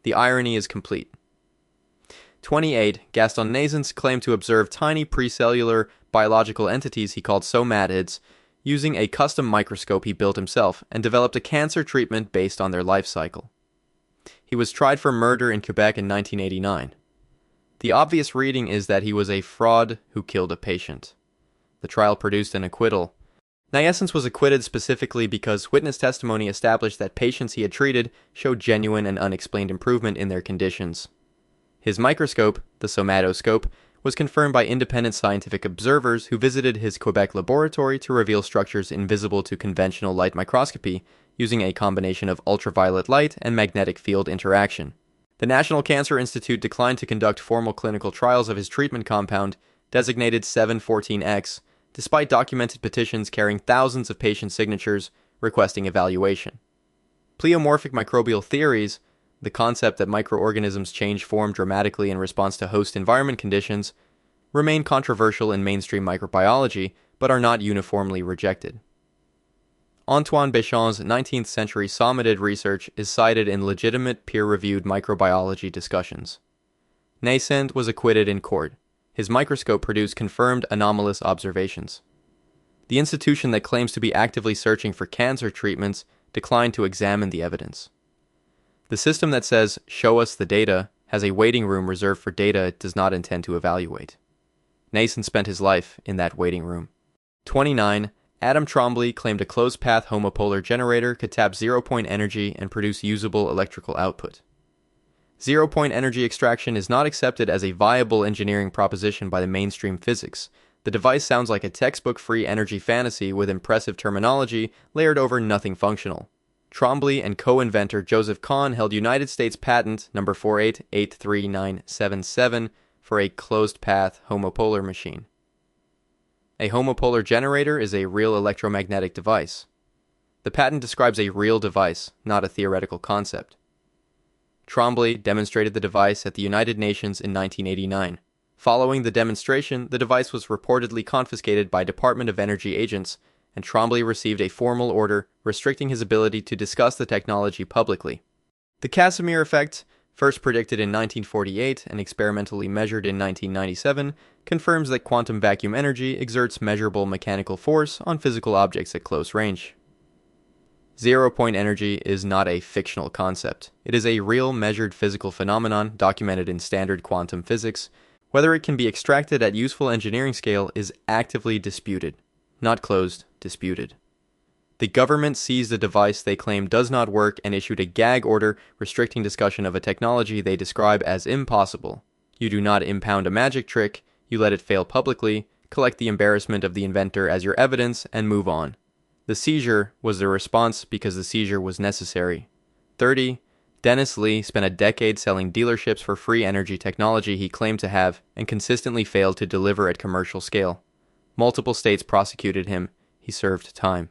The irony is complete. 28. Gaston Naessens claimed to observe tiny precellular biological entities he called somatids using a custom microscope he built himself and developed a cancer treatment based on their life cycle. He was tried for murder in Quebec in 1989. The obvious reading is that he was a fraud who killed a patient. The trial produced an acquittal. Naessens was acquitted specifically because witness testimony established that patients he had treated showed genuine and unexplained improvement in their conditions. His microscope, the somatoscope, was confirmed by independent scientific observers who visited his Quebec laboratory to reveal structures invisible to conventional light microscopy, using a combination of ultraviolet light and magnetic field interaction. The National Cancer Institute declined to conduct formal clinical trials of his treatment compound, designated 714X, despite documented petitions carrying thousands of patient signatures requesting evaluation. Pleomorphic microbial theories, the concept that microorganisms change form dramatically in response to host environment conditions, remain controversial in mainstream microbiology, but are not uniformly rejected. Antoine Bécham's 19th century somatid research is cited in legitimate peer-reviewed microbiology discussions. Naessens was acquitted in court. His microscope produced confirmed anomalous observations. The institution that claims to be actively searching for cancer treatments declined to examine the evidence. The system that says, "show us the data," has a waiting room reserved for data it does not intend to evaluate. Naessens spent his life in that waiting room. 29. Adam Trombley claimed a closed-path homopolar generator could tap zero-point energy and produce usable electrical output. Zero-point energy extraction is not accepted as a viable engineering proposition by the mainstream physics. The device sounds like a textbook-free energy fantasy with impressive terminology layered over nothing functional. Trombley and co-inventor Joseph Kahn held United States patent number 4883977 for a closed-path homopolar machine. A homopolar generator is a real electromagnetic device. The patent describes a real device, not a theoretical concept. Trombley demonstrated the device at the United Nations in 1989. Following the demonstration, the device was reportedly confiscated by Department of Energy agents, and Trombley received a formal order restricting his ability to discuss the technology publicly. The Casimir effect first predicted in 1948 and experimentally measured in 1997, confirms that quantum vacuum energy exerts measurable mechanical force on physical objects at close range. Zero-point energy is not a fictional concept. It is a real measured physical phenomenon documented in standard quantum physics. Whether it can be extracted at useful engineering scale is actively disputed. Not closed, disputed. The government seized a device they claim does not work and issued a gag order restricting discussion of a technology they describe as impossible. You do not impound a magic trick, you let it fail publicly, collect the embarrassment of the inventor as your evidence, and move on. The seizure was the response because the seizure was necessary. 30. Dennis Lee spent a decade selling dealerships for free energy technology he claimed to have and consistently failed to deliver at commercial scale. Multiple states prosecuted him. He served time.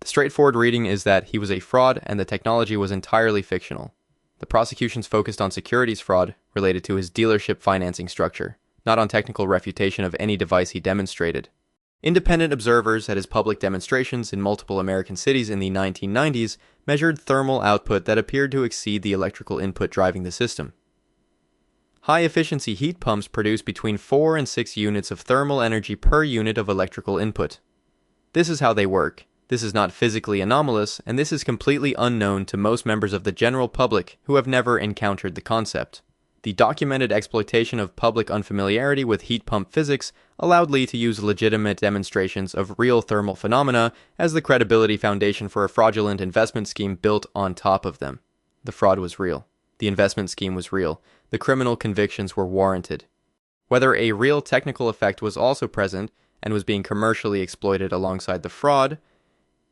The straightforward reading is that he was a fraud and the technology was entirely fictional. The prosecutions focused on securities fraud related to his dealership financing structure, not on technical refutation of any device he demonstrated. Independent observers at his public demonstrations in multiple American cities in the 1990s measured thermal output that appeared to exceed the electrical input driving the system. High-efficiency heat pumps produce between 4 and 6 units of thermal energy per unit of electrical input. This is how they work. This is not physically anomalous, and this is completely unknown to most members of the general public who have never encountered the concept. The documented exploitation of public unfamiliarity with heat pump physics allowed Lee to use legitimate demonstrations of real thermal phenomena as the credibility foundation for a fraudulent investment scheme built on top of them. The fraud was real. The investment scheme was real. The criminal convictions were warranted. Whether a real technical effect was also present and was being commercially exploited alongside the fraud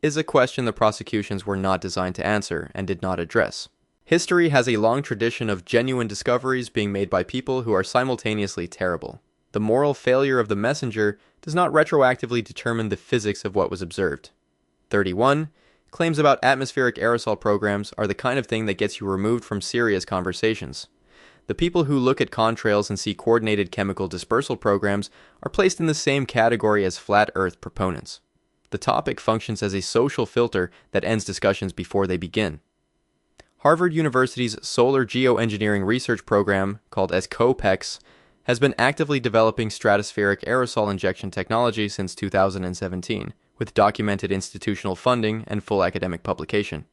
is a question the prosecutions were not designed to answer and did not address. History has a long tradition of genuine discoveries being made by people who are simultaneously terrible. The moral failure of the messenger does not retroactively determine the physics of what was observed. 31. Claims about atmospheric aerosol programs are the kind of thing that gets you removed from serious conversations. The people who look at contrails and see coordinated chemical dispersal programs are placed in the same category as flat Earth proponents. The topic functions as a social filter that ends discussions before they begin. Harvard University's Solar Geoengineering Research Program, called as COPEX, has been actively developing stratospheric aerosol injection technology since 2017, with documented institutional funding and full academic publication.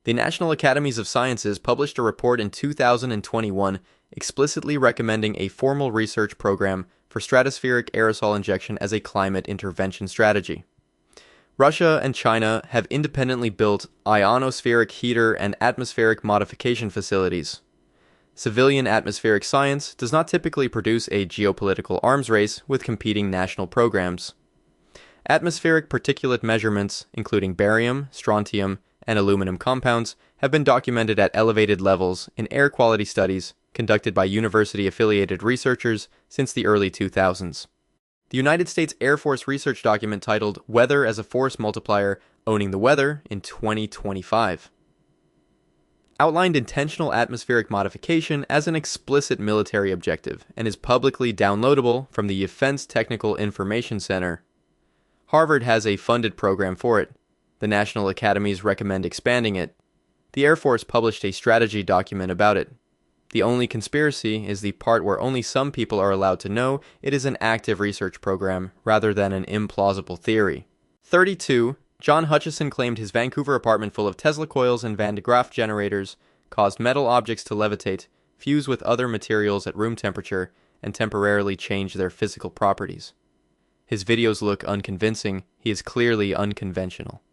The National Academies of Sciences published a report in 2021 explicitly recommending a formal research program for stratospheric aerosol injection as a climate intervention strategy. Russia and China have independently built ionospheric heater and atmospheric modification facilities. Civilian atmospheric science does not typically produce a geopolitical arms race with competing national programs. Atmospheric particulate measurements, including barium, strontium, and aluminum compounds, have been documented at elevated levels in air quality studies conducted by university-affiliated researchers since the early 2000s. The United States Air Force research document titled Weather as a Force Multiplier, Owning the Weather in 2025 outlined intentional atmospheric modification as an explicit military objective and is publicly downloadable from the Defense Technical Information Center. Harvard has a funded program for it. The National Academies recommend expanding it. The Air Force published a strategy document about it. The only conspiracy is the part where only some people are allowed to know it is an active research program rather than an implausible theory. 32. John Hutchison claimed his Vancouver apartment full of Tesla coils and Van de Graaff generators caused metal objects to levitate, fuse with other materials at room temperature, and temporarily change their physical properties. His videos look unconvincing. He is clearly unconventional.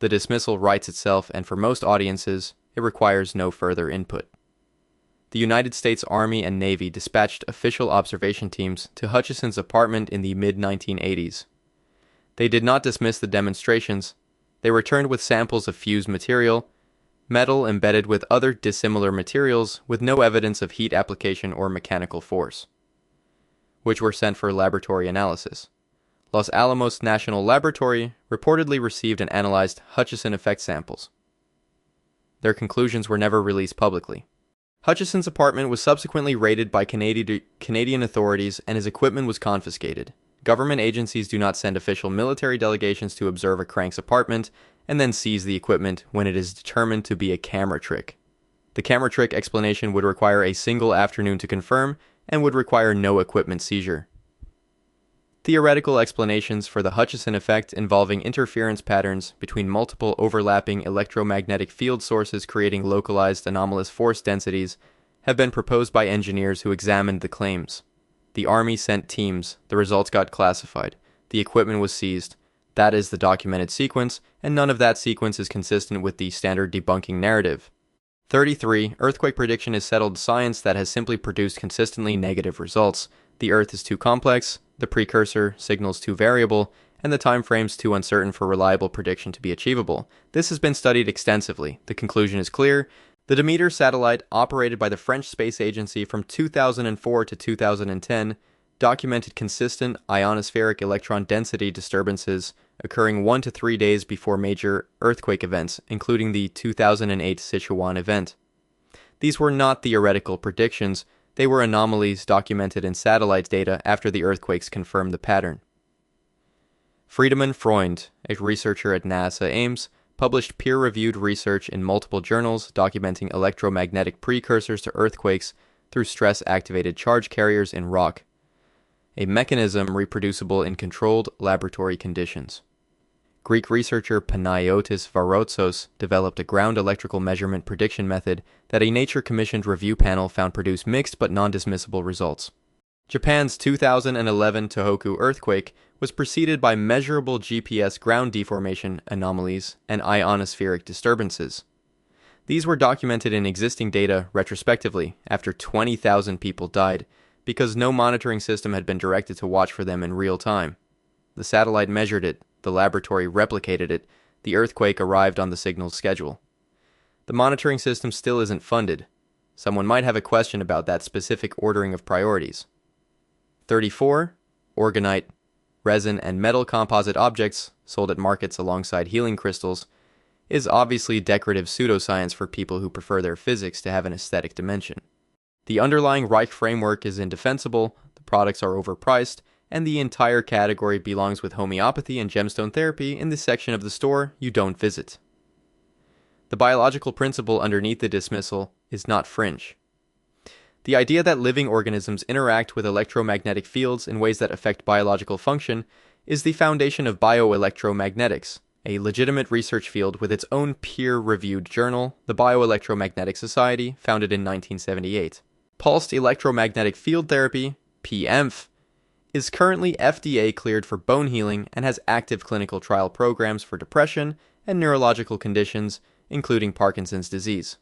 The dismissal writes itself, and for most audiences, it requires no further input. The United States Army and Navy dispatched official observation teams to Hutchison's apartment in the mid-1980s. They did not dismiss the demonstrations. They returned with samples of fused material, metal embedded with other dissimilar materials with no evidence of heat application or mechanical force, which were sent for laboratory analysis. Los Alamos National Laboratory reportedly received and analyzed Hutchison effect samples. Their conclusions were never released publicly. Hutchison's apartment was subsequently raided by Canadian authorities and his equipment was confiscated. Government agencies do not send official military delegations to observe a crank's apartment and then seize the equipment when it is determined to be a camera trick. The camera trick explanation would require a single afternoon to confirm and would require no equipment seizure. Theoretical explanations for the Hutchison effect involving interference patterns between multiple overlapping electromagnetic field sources creating localized anomalous force densities have been proposed by engineers who examined the claims. The Army sent teams, the results got classified, the equipment was seized. That is the documented sequence, and none of that sequence is consistent with the standard debunking narrative. 33. Earthquake prediction is settled science that has simply produced consistently negative results. The Earth is too complex, the precursor signals too variable, and the time frames too uncertain for reliable prediction to be achievable. This has been studied extensively. The conclusion is clear. The Demeter satellite, operated by the French Space Agency from 2004 to 2010, documented consistent ionospheric electron density disturbances occurring 1 to 3 days before major earthquake events, including the 2008 Sichuan event. These were not theoretical predictions, they were anomalies documented in satellite data after the earthquakes confirmed the pattern. Friedemann Freund, a researcher at NASA Ames, published peer-reviewed research in multiple journals documenting electromagnetic precursors to earthquakes through stress-activated charge carriers in rock, a mechanism reproducible in controlled laboratory conditions. Greek researcher Panayotis Varotsos developed a ground electrical measurement prediction method that a Nature-commissioned review panel found produce mixed but non-dismissible results. Japan's 2011 Tohoku earthquake was preceded by measurable GPS ground deformation anomalies and ionospheric disturbances. These were documented in existing data retrospectively after 20,000 people died, because no monitoring system had been directed to watch for them in real time. The satellite measured it, the laboratory replicated it, the earthquake arrived on the signal's schedule. The monitoring system still isn't funded. Someone might have a question about that specific ordering of priorities. 34. Orgonite, resin, and metal composite objects, sold at markets alongside healing crystals, is obviously decorative pseudoscience for people who prefer their physics to have an aesthetic dimension. The underlying Reich framework is indefensible, the products are overpriced, and the entire category belongs with homeopathy and gemstone therapy in the section of the store you don't visit. The biological principle underneath the dismissal is not fringe. The idea that living organisms interact with electromagnetic fields in ways that affect biological function is the foundation of bioelectromagnetics, a legitimate research field with its own peer-reviewed journal, the Bioelectromagnetic Society, founded in 1978. Pulsed electromagnetic field therapy, PEMF, is currently FDA cleared for bone healing and has active clinical trial programs for depression and neurological conditions, including Parkinson's disease.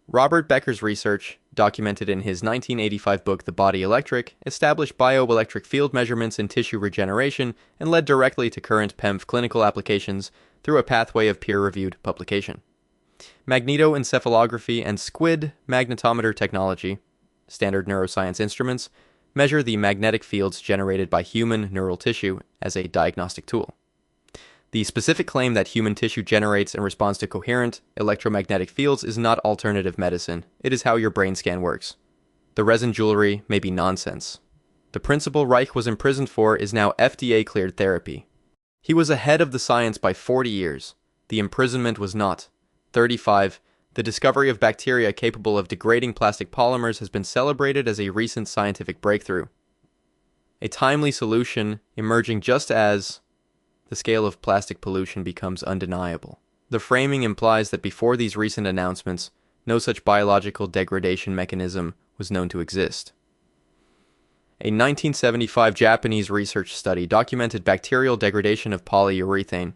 Robert Becker's research, documented in his 1985 book The Body Electric, established bioelectric field measurements in tissue regeneration and led directly to current PEMF clinical applications through a pathway of peer-reviewed publication. Magnetoencephalography and SQUID magnetometer technology, standard neuroscience instruments, measure the magnetic fields generated by human neural tissue as a diagnostic tool. The specific claim that human tissue generates in response to coherent electromagnetic fields is not alternative medicine, it is how your brain scan works. The resin jewelry may be nonsense. The principle Reich was imprisoned for is now FDA-cleared therapy. He was ahead of the science by 40 years. The imprisonment was not. 35. The discovery of bacteria capable of degrading plastic polymers has been celebrated as a recent scientific breakthrough. A timely solution emerging just as the scale of plastic pollution becomes undeniable. The framing implies that before these recent announcements, no such biological degradation mechanism was known to exist. A 1975 Japanese research study documented bacterial degradation of polyurethane.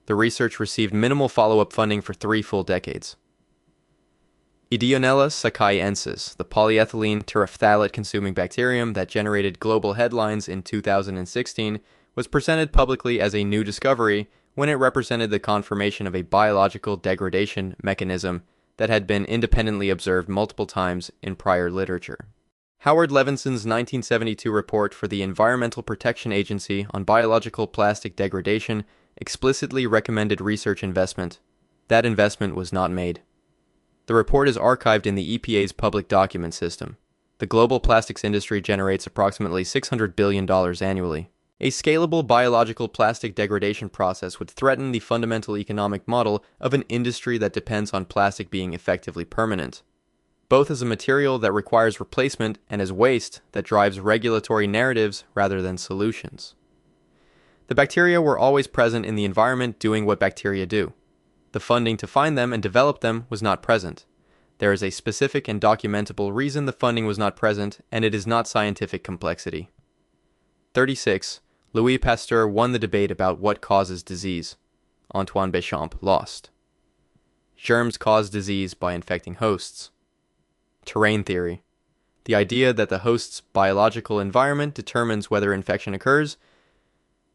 The research received minimal follow-up funding for 3 full decades. Ideonella sakaiensis, the polyethylene terephthalate-consuming bacterium that generated global headlines in 2016, was presented publicly as a new discovery when it represented the confirmation of a biological degradation mechanism that had been independently observed multiple times in prior literature. Howard Levinson's 1972 report for the Environmental Protection Agency on biological plastic degradation explicitly recommended research investment. That investment was not made. The report is archived in the EPA's public document system. The global plastics industry generates approximately $600 billion annually. A scalable biological plastic degradation process would threaten the fundamental economic model of an industry that depends on plastic being effectively permanent, both as a material that requires replacement and as waste that drives regulatory narratives rather than solutions. The bacteria were always present in the environment doing what bacteria do. The funding to find them and develop them was not present. There is a specific and documentable reason the funding was not present, and it is not scientific complexity. 36. Louis Pasteur won the debate about what causes disease. Antoine Béchamp lost. Germs cause disease by infecting hosts. Terrain theory. The idea that the host's biological environment determines whether infection occurs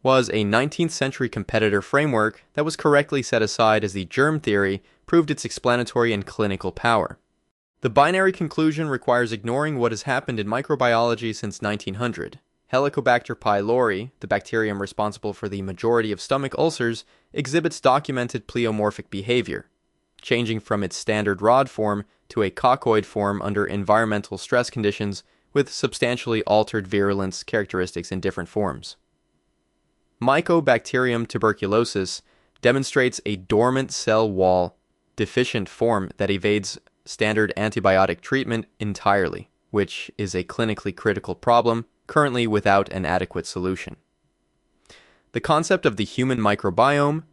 was a 19th century competitor framework that was correctly set aside as the germ theory proved its explanatory and clinical power. The binary conclusion requires ignoring what has happened in microbiology since 1900. Helicobacter pylori, the bacterium responsible for the majority of stomach ulcers, exhibits documented pleomorphic behavior, changing from its standard rod form to a coccoid form under environmental stress conditions with substantially altered virulence characteristics in different forms. Mycobacterium tuberculosis demonstrates a dormant cell wall deficient form that evades standard antibiotic treatment entirely, which is a clinically critical problem currently without an adequate solution. The concept of the human microbiome,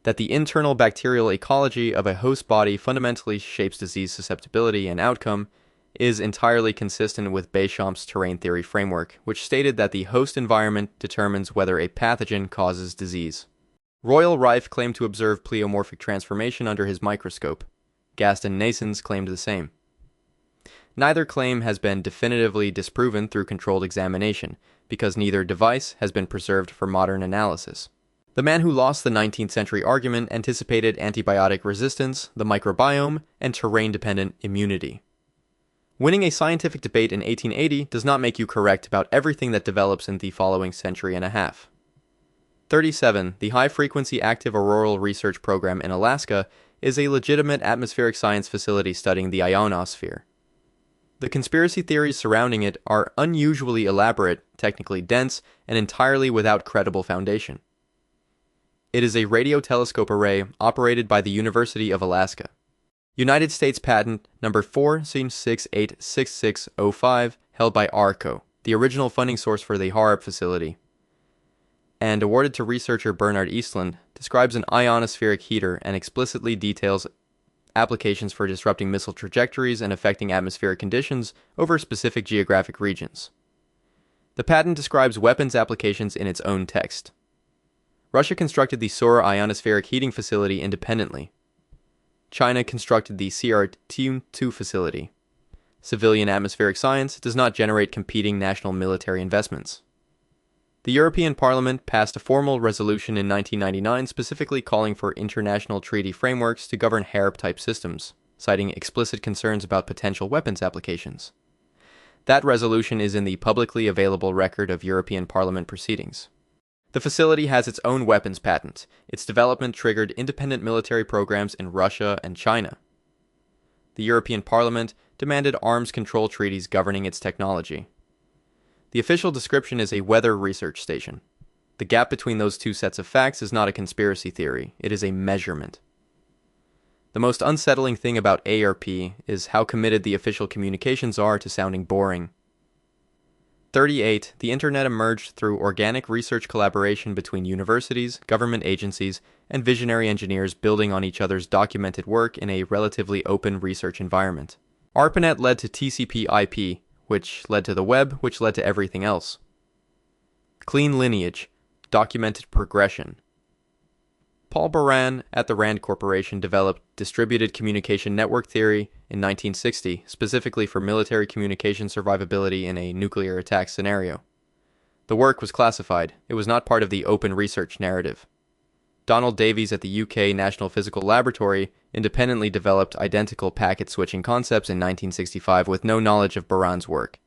that the internal bacterial ecology of a host body fundamentally shapes disease susceptibility and outcome, is entirely consistent with Béchamp's terrain theory framework, which stated that the host environment determines whether a pathogen causes disease. Royal Rife claimed to observe pleomorphic transformation under his microscope. Gaston Naessens claimed the same. Neither claim has been definitively disproven through controlled examination, because neither device has been preserved for modern analysis. The man who lost the 19th century argument anticipated antibiotic resistance, the microbiome, and terrain-dependent immunity. Winning a scientific debate in 1880 does not make you correct about everything that develops in the following century and a half. 37. The High-Frequency Active Auroral Research Program in Alaska is a legitimate atmospheric science facility studying the ionosphere. The conspiracy theories surrounding it are unusually elaborate, technically dense, and entirely without credible foundation. It is a radio telescope array operated by the University of Alaska. United States Patent number 4C686605, held by ARCO, the original funding source for the HARP facility, and awarded to researcher Bernard Eastland, describes an ionospheric heater and explicitly details applications for disrupting missile trajectories and affecting atmospheric conditions over specific geographic regions. The patent describes weapons applications in its own text. Russia constructed the Sora ionospheric heating facility independently. China constructed the CR-2 facility. Civilian atmospheric science does not generate competing national military investments. The European Parliament passed a formal resolution in 1999 specifically calling for international treaty frameworks to govern HARP-type systems, citing explicit concerns about potential weapons applications. That resolution is in the publicly available record of European Parliament proceedings. The facility has its own weapons patent. Its development triggered independent military programs in Russia and China. The European Parliament demanded arms control treaties governing its technology. The official description is a weather research station. The gap between those two sets of facts is not a conspiracy theory, it is a measurement. The most unsettling thing about ARP is how committed the official communications are to sounding boring. 38. The Internet emerged through organic research collaboration between universities, government agencies, and visionary engineers building on each other's documented work in a relatively open research environment. ARPANET led to TCP/IP, which led to the web, which led to everything else. Clean lineage, documented progression. Paul Baran at the Rand Corporation developed distributed communication network theory in 1960, specifically for military communication survivability in a nuclear attack scenario. The work was classified. It was not part of the open research narrative. Donald Davies at the UK National Physical Laboratory independently developed identical packet switching concepts in 1965 with no knowledge of Baran's work.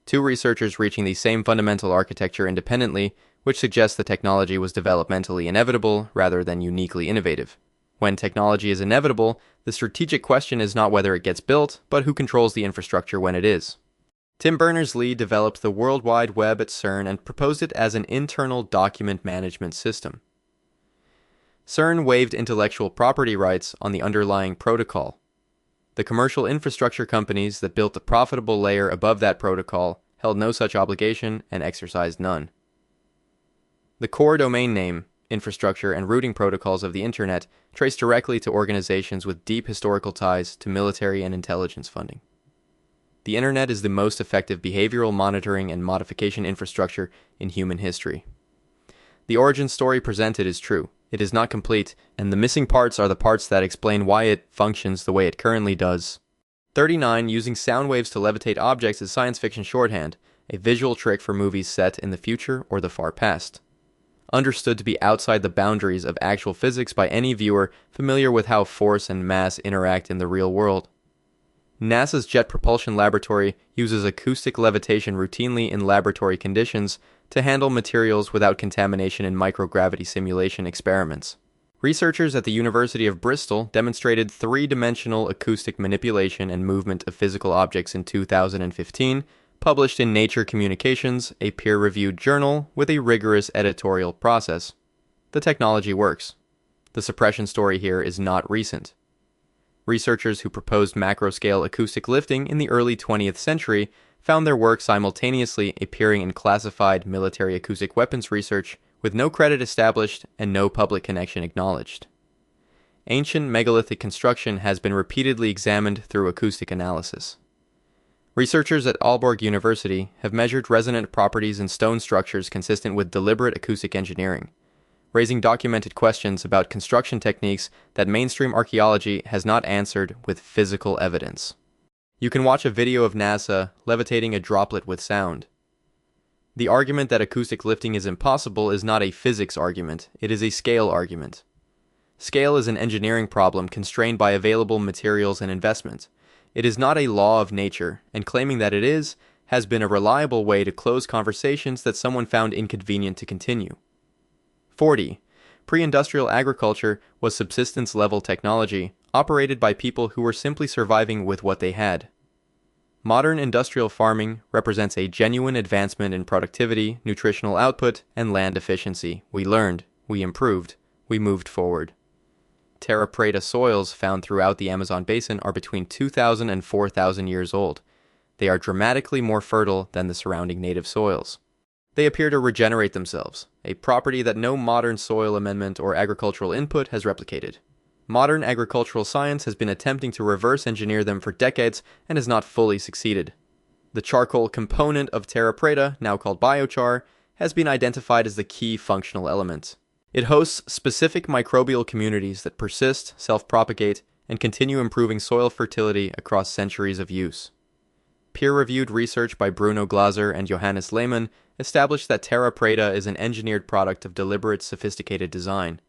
Two researchers reaching the same fundamental architecture independently, which suggests the technology was developmentally inevitable rather than uniquely innovative. When technology is inevitable, the strategic question is not whether it gets built, but who controls the infrastructure when it is. Tim Berners-Lee developed the World Wide Web at CERN and proposed it as an internal document management system. CERN waived intellectual property rights on the underlying protocol. The commercial infrastructure companies that built the profitable layer above that protocol held no such obligation and exercised none. The core domain name, infrastructure, and routing protocols of the Internet trace directly to organizations with deep historical ties to military and intelligence funding. The Internet is the most effective behavioral monitoring and modification infrastructure in human history. The origin story presented is true. It is not complete, and the missing parts are the parts that explain why it functions the way it currently does. 39. Using sound waves to levitate objects is science fiction shorthand, a visual trick for movies set in the future or the far past. Understood to be outside the boundaries of actual physics by any viewer familiar with how force and mass interact in the real world. NASA's Jet Propulsion Laboratory uses acoustic levitation routinely in laboratory conditions to handle materials without contamination in microgravity simulation experiments. Researchers at the University of Bristol demonstrated three-dimensional acoustic manipulation and movement of physical objects in 2015, published in Nature Communications, a peer-reviewed journal with a rigorous editorial process. The technology works. The suppression story here is not recent. Researchers who proposed macro-scale acoustic lifting in the early 20th century found their work simultaneously appearing in classified military acoustic weapons research with no credit established and no public connection acknowledged. Ancient megalithic construction has been repeatedly examined through acoustic analysis. Researchers at Aalborg University have measured resonant properties in stone structures consistent with deliberate acoustic engineering, raising documented questions about construction techniques that mainstream archaeology has not answered with physical evidence. You can watch a video of NASA levitating a droplet with sound. The argument that acoustic lifting is impossible is not a physics argument, it is a scale argument. Scale is an engineering problem constrained by available materials and investment. It is not a law of nature, and claiming that it is has been a reliable way to close conversations that someone found inconvenient to continue. 40. Pre-industrial agriculture was subsistence-level technology, operated by people who were simply surviving with what they had. Modern industrial farming represents a genuine advancement in productivity, nutritional output, and land efficiency. We learned, we improved, we moved forward. Terra preta soils found throughout the Amazon basin are between 2,000 and 4,000 years old. They are dramatically more fertile than the surrounding native soils. They appear to regenerate themselves, a property that no modern soil amendment or agricultural input has replicated. Modern agricultural science has been attempting to reverse engineer them for decades and has not fully succeeded. The charcoal component of terra preta, now called biochar, has been identified as the key functional element. It hosts specific microbial communities that persist, self-propagate, and continue improving soil fertility across centuries of use. Peer-reviewed research by Bruno Glaser and Johannes Lehmann established that terra preta is an engineered product of deliberate, sophisticated design,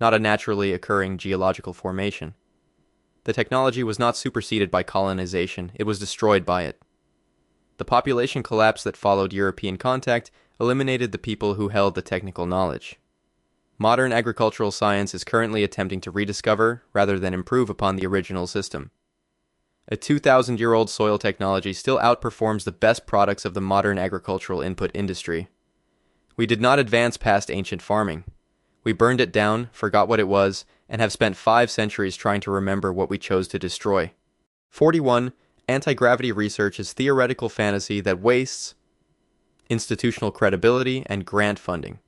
not a naturally occurring geological formation. The technology was not superseded by colonization, it was destroyed by it. The population collapse that followed European contact eliminated the people who held the technical knowledge. Modern agricultural science is currently attempting to rediscover rather than improve upon the original system. A 2,000-year-old soil technology still outperforms the best products of the modern agricultural input industry. We did not advance past ancient farming. We burned it down, forgot what it was, and have spent 5 centuries trying to remember what we chose to destroy. 41. Anti-gravity research is theoretical fantasy that wastes institutional credibility and grant funding.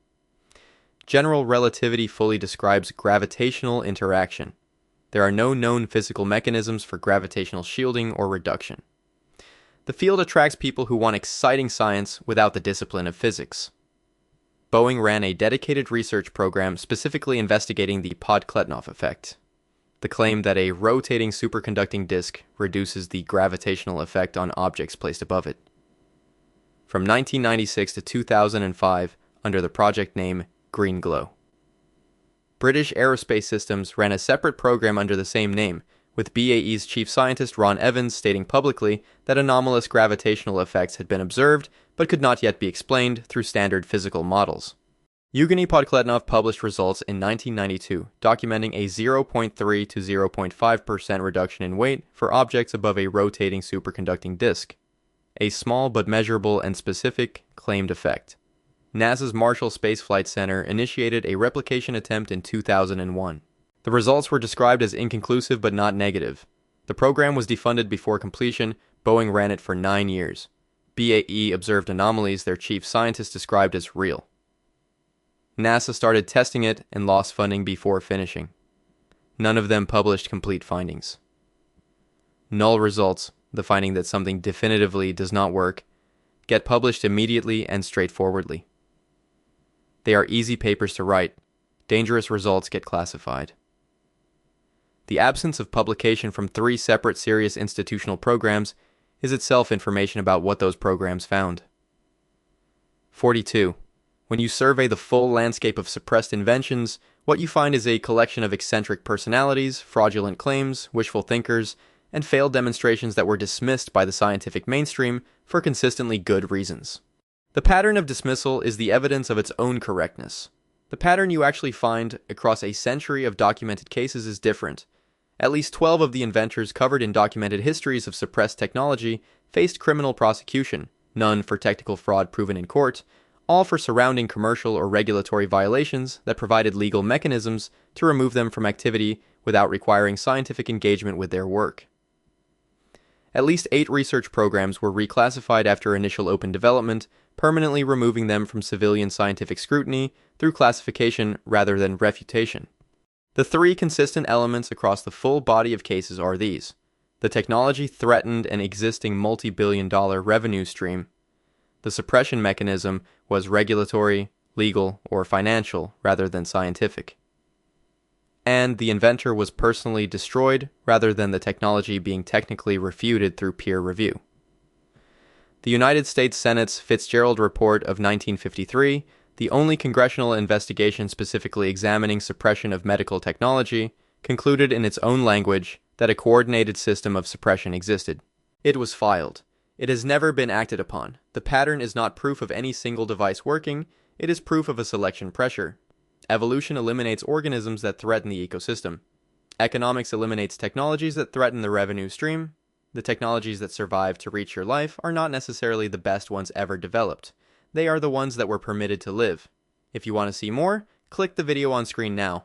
General relativity fully describes gravitational interaction. There are no known physical mechanisms for gravitational shielding or reduction. The field attracts people who want exciting science without the discipline of physics. Boeing ran a dedicated research program specifically investigating the Podkletnov effect, the claim that a rotating superconducting disk reduces the gravitational effect on objects placed above it. From 1996 to 2005, under the project name Green Glow. British Aerospace Systems ran a separate program under the same name, with BAE's chief scientist Ron Evans stating publicly that anomalous gravitational effects had been observed but could not yet be explained through standard physical models. Yevgeny Podkletnov published results in 1992, documenting a 0.3 to 0.5% reduction in weight for objects above a rotating superconducting disk. a small but measurable and specific claimed effect. NASA's Marshall Space Flight Center initiated a replication attempt in 2001. The results were described as inconclusive but not negative. The program was defunded before completion. Boeing ran it for 9 years. BAE observed anomalies their chief scientist described as real. NASA started testing it and lost funding before finishing. None of them published complete findings. Null results, the finding that something definitively does not work, get published immediately and straightforwardly. They are easy papers to write. Dangerous results get classified. The absence of publication from 3 separate serious institutional programs is itself information about what those programs found. 42. When you survey the full landscape of suppressed inventions, what you find is a collection of eccentric personalities, fraudulent claims, wishful thinkers, and failed demonstrations that were dismissed by the scientific mainstream for consistently good reasons. The pattern of dismissal is the evidence of its own correctness. The pattern you actually find across a century of documented cases is different. At least 12 of the inventors covered in documented histories of suppressed technology faced criminal prosecution, none for technical fraud proven in court, all for surrounding commercial or regulatory violations that provided legal mechanisms to remove them from activity without requiring scientific engagement with their work. At least 8 research programs were reclassified after initial open development, permanently removing them from civilian scientific scrutiny through classification rather than refutation. The 3 consistent elements across the full body of cases are these. The technology threatened an existing multi-billion-dollar revenue stream. The suppression mechanism was regulatory, legal, or financial rather than scientific. And the inventor was personally destroyed rather than the technology being technically refuted through peer review. The United States Senate's Fitzgerald Report of 1953, the only congressional investigation specifically examining suppression of medical technology, concluded in its own language that a coordinated system of suppression existed. It was filed. It has never been acted upon. The pattern is not proof of any single device working, it is proof of a selection pressure. Evolution eliminates organisms that threaten the ecosystem. Economics eliminates technologies that threaten the revenue stream. The technologies that survive to reach your life are not necessarily the best ones ever developed. They are the ones that were permitted to live. If you want to see more, click the video on screen now.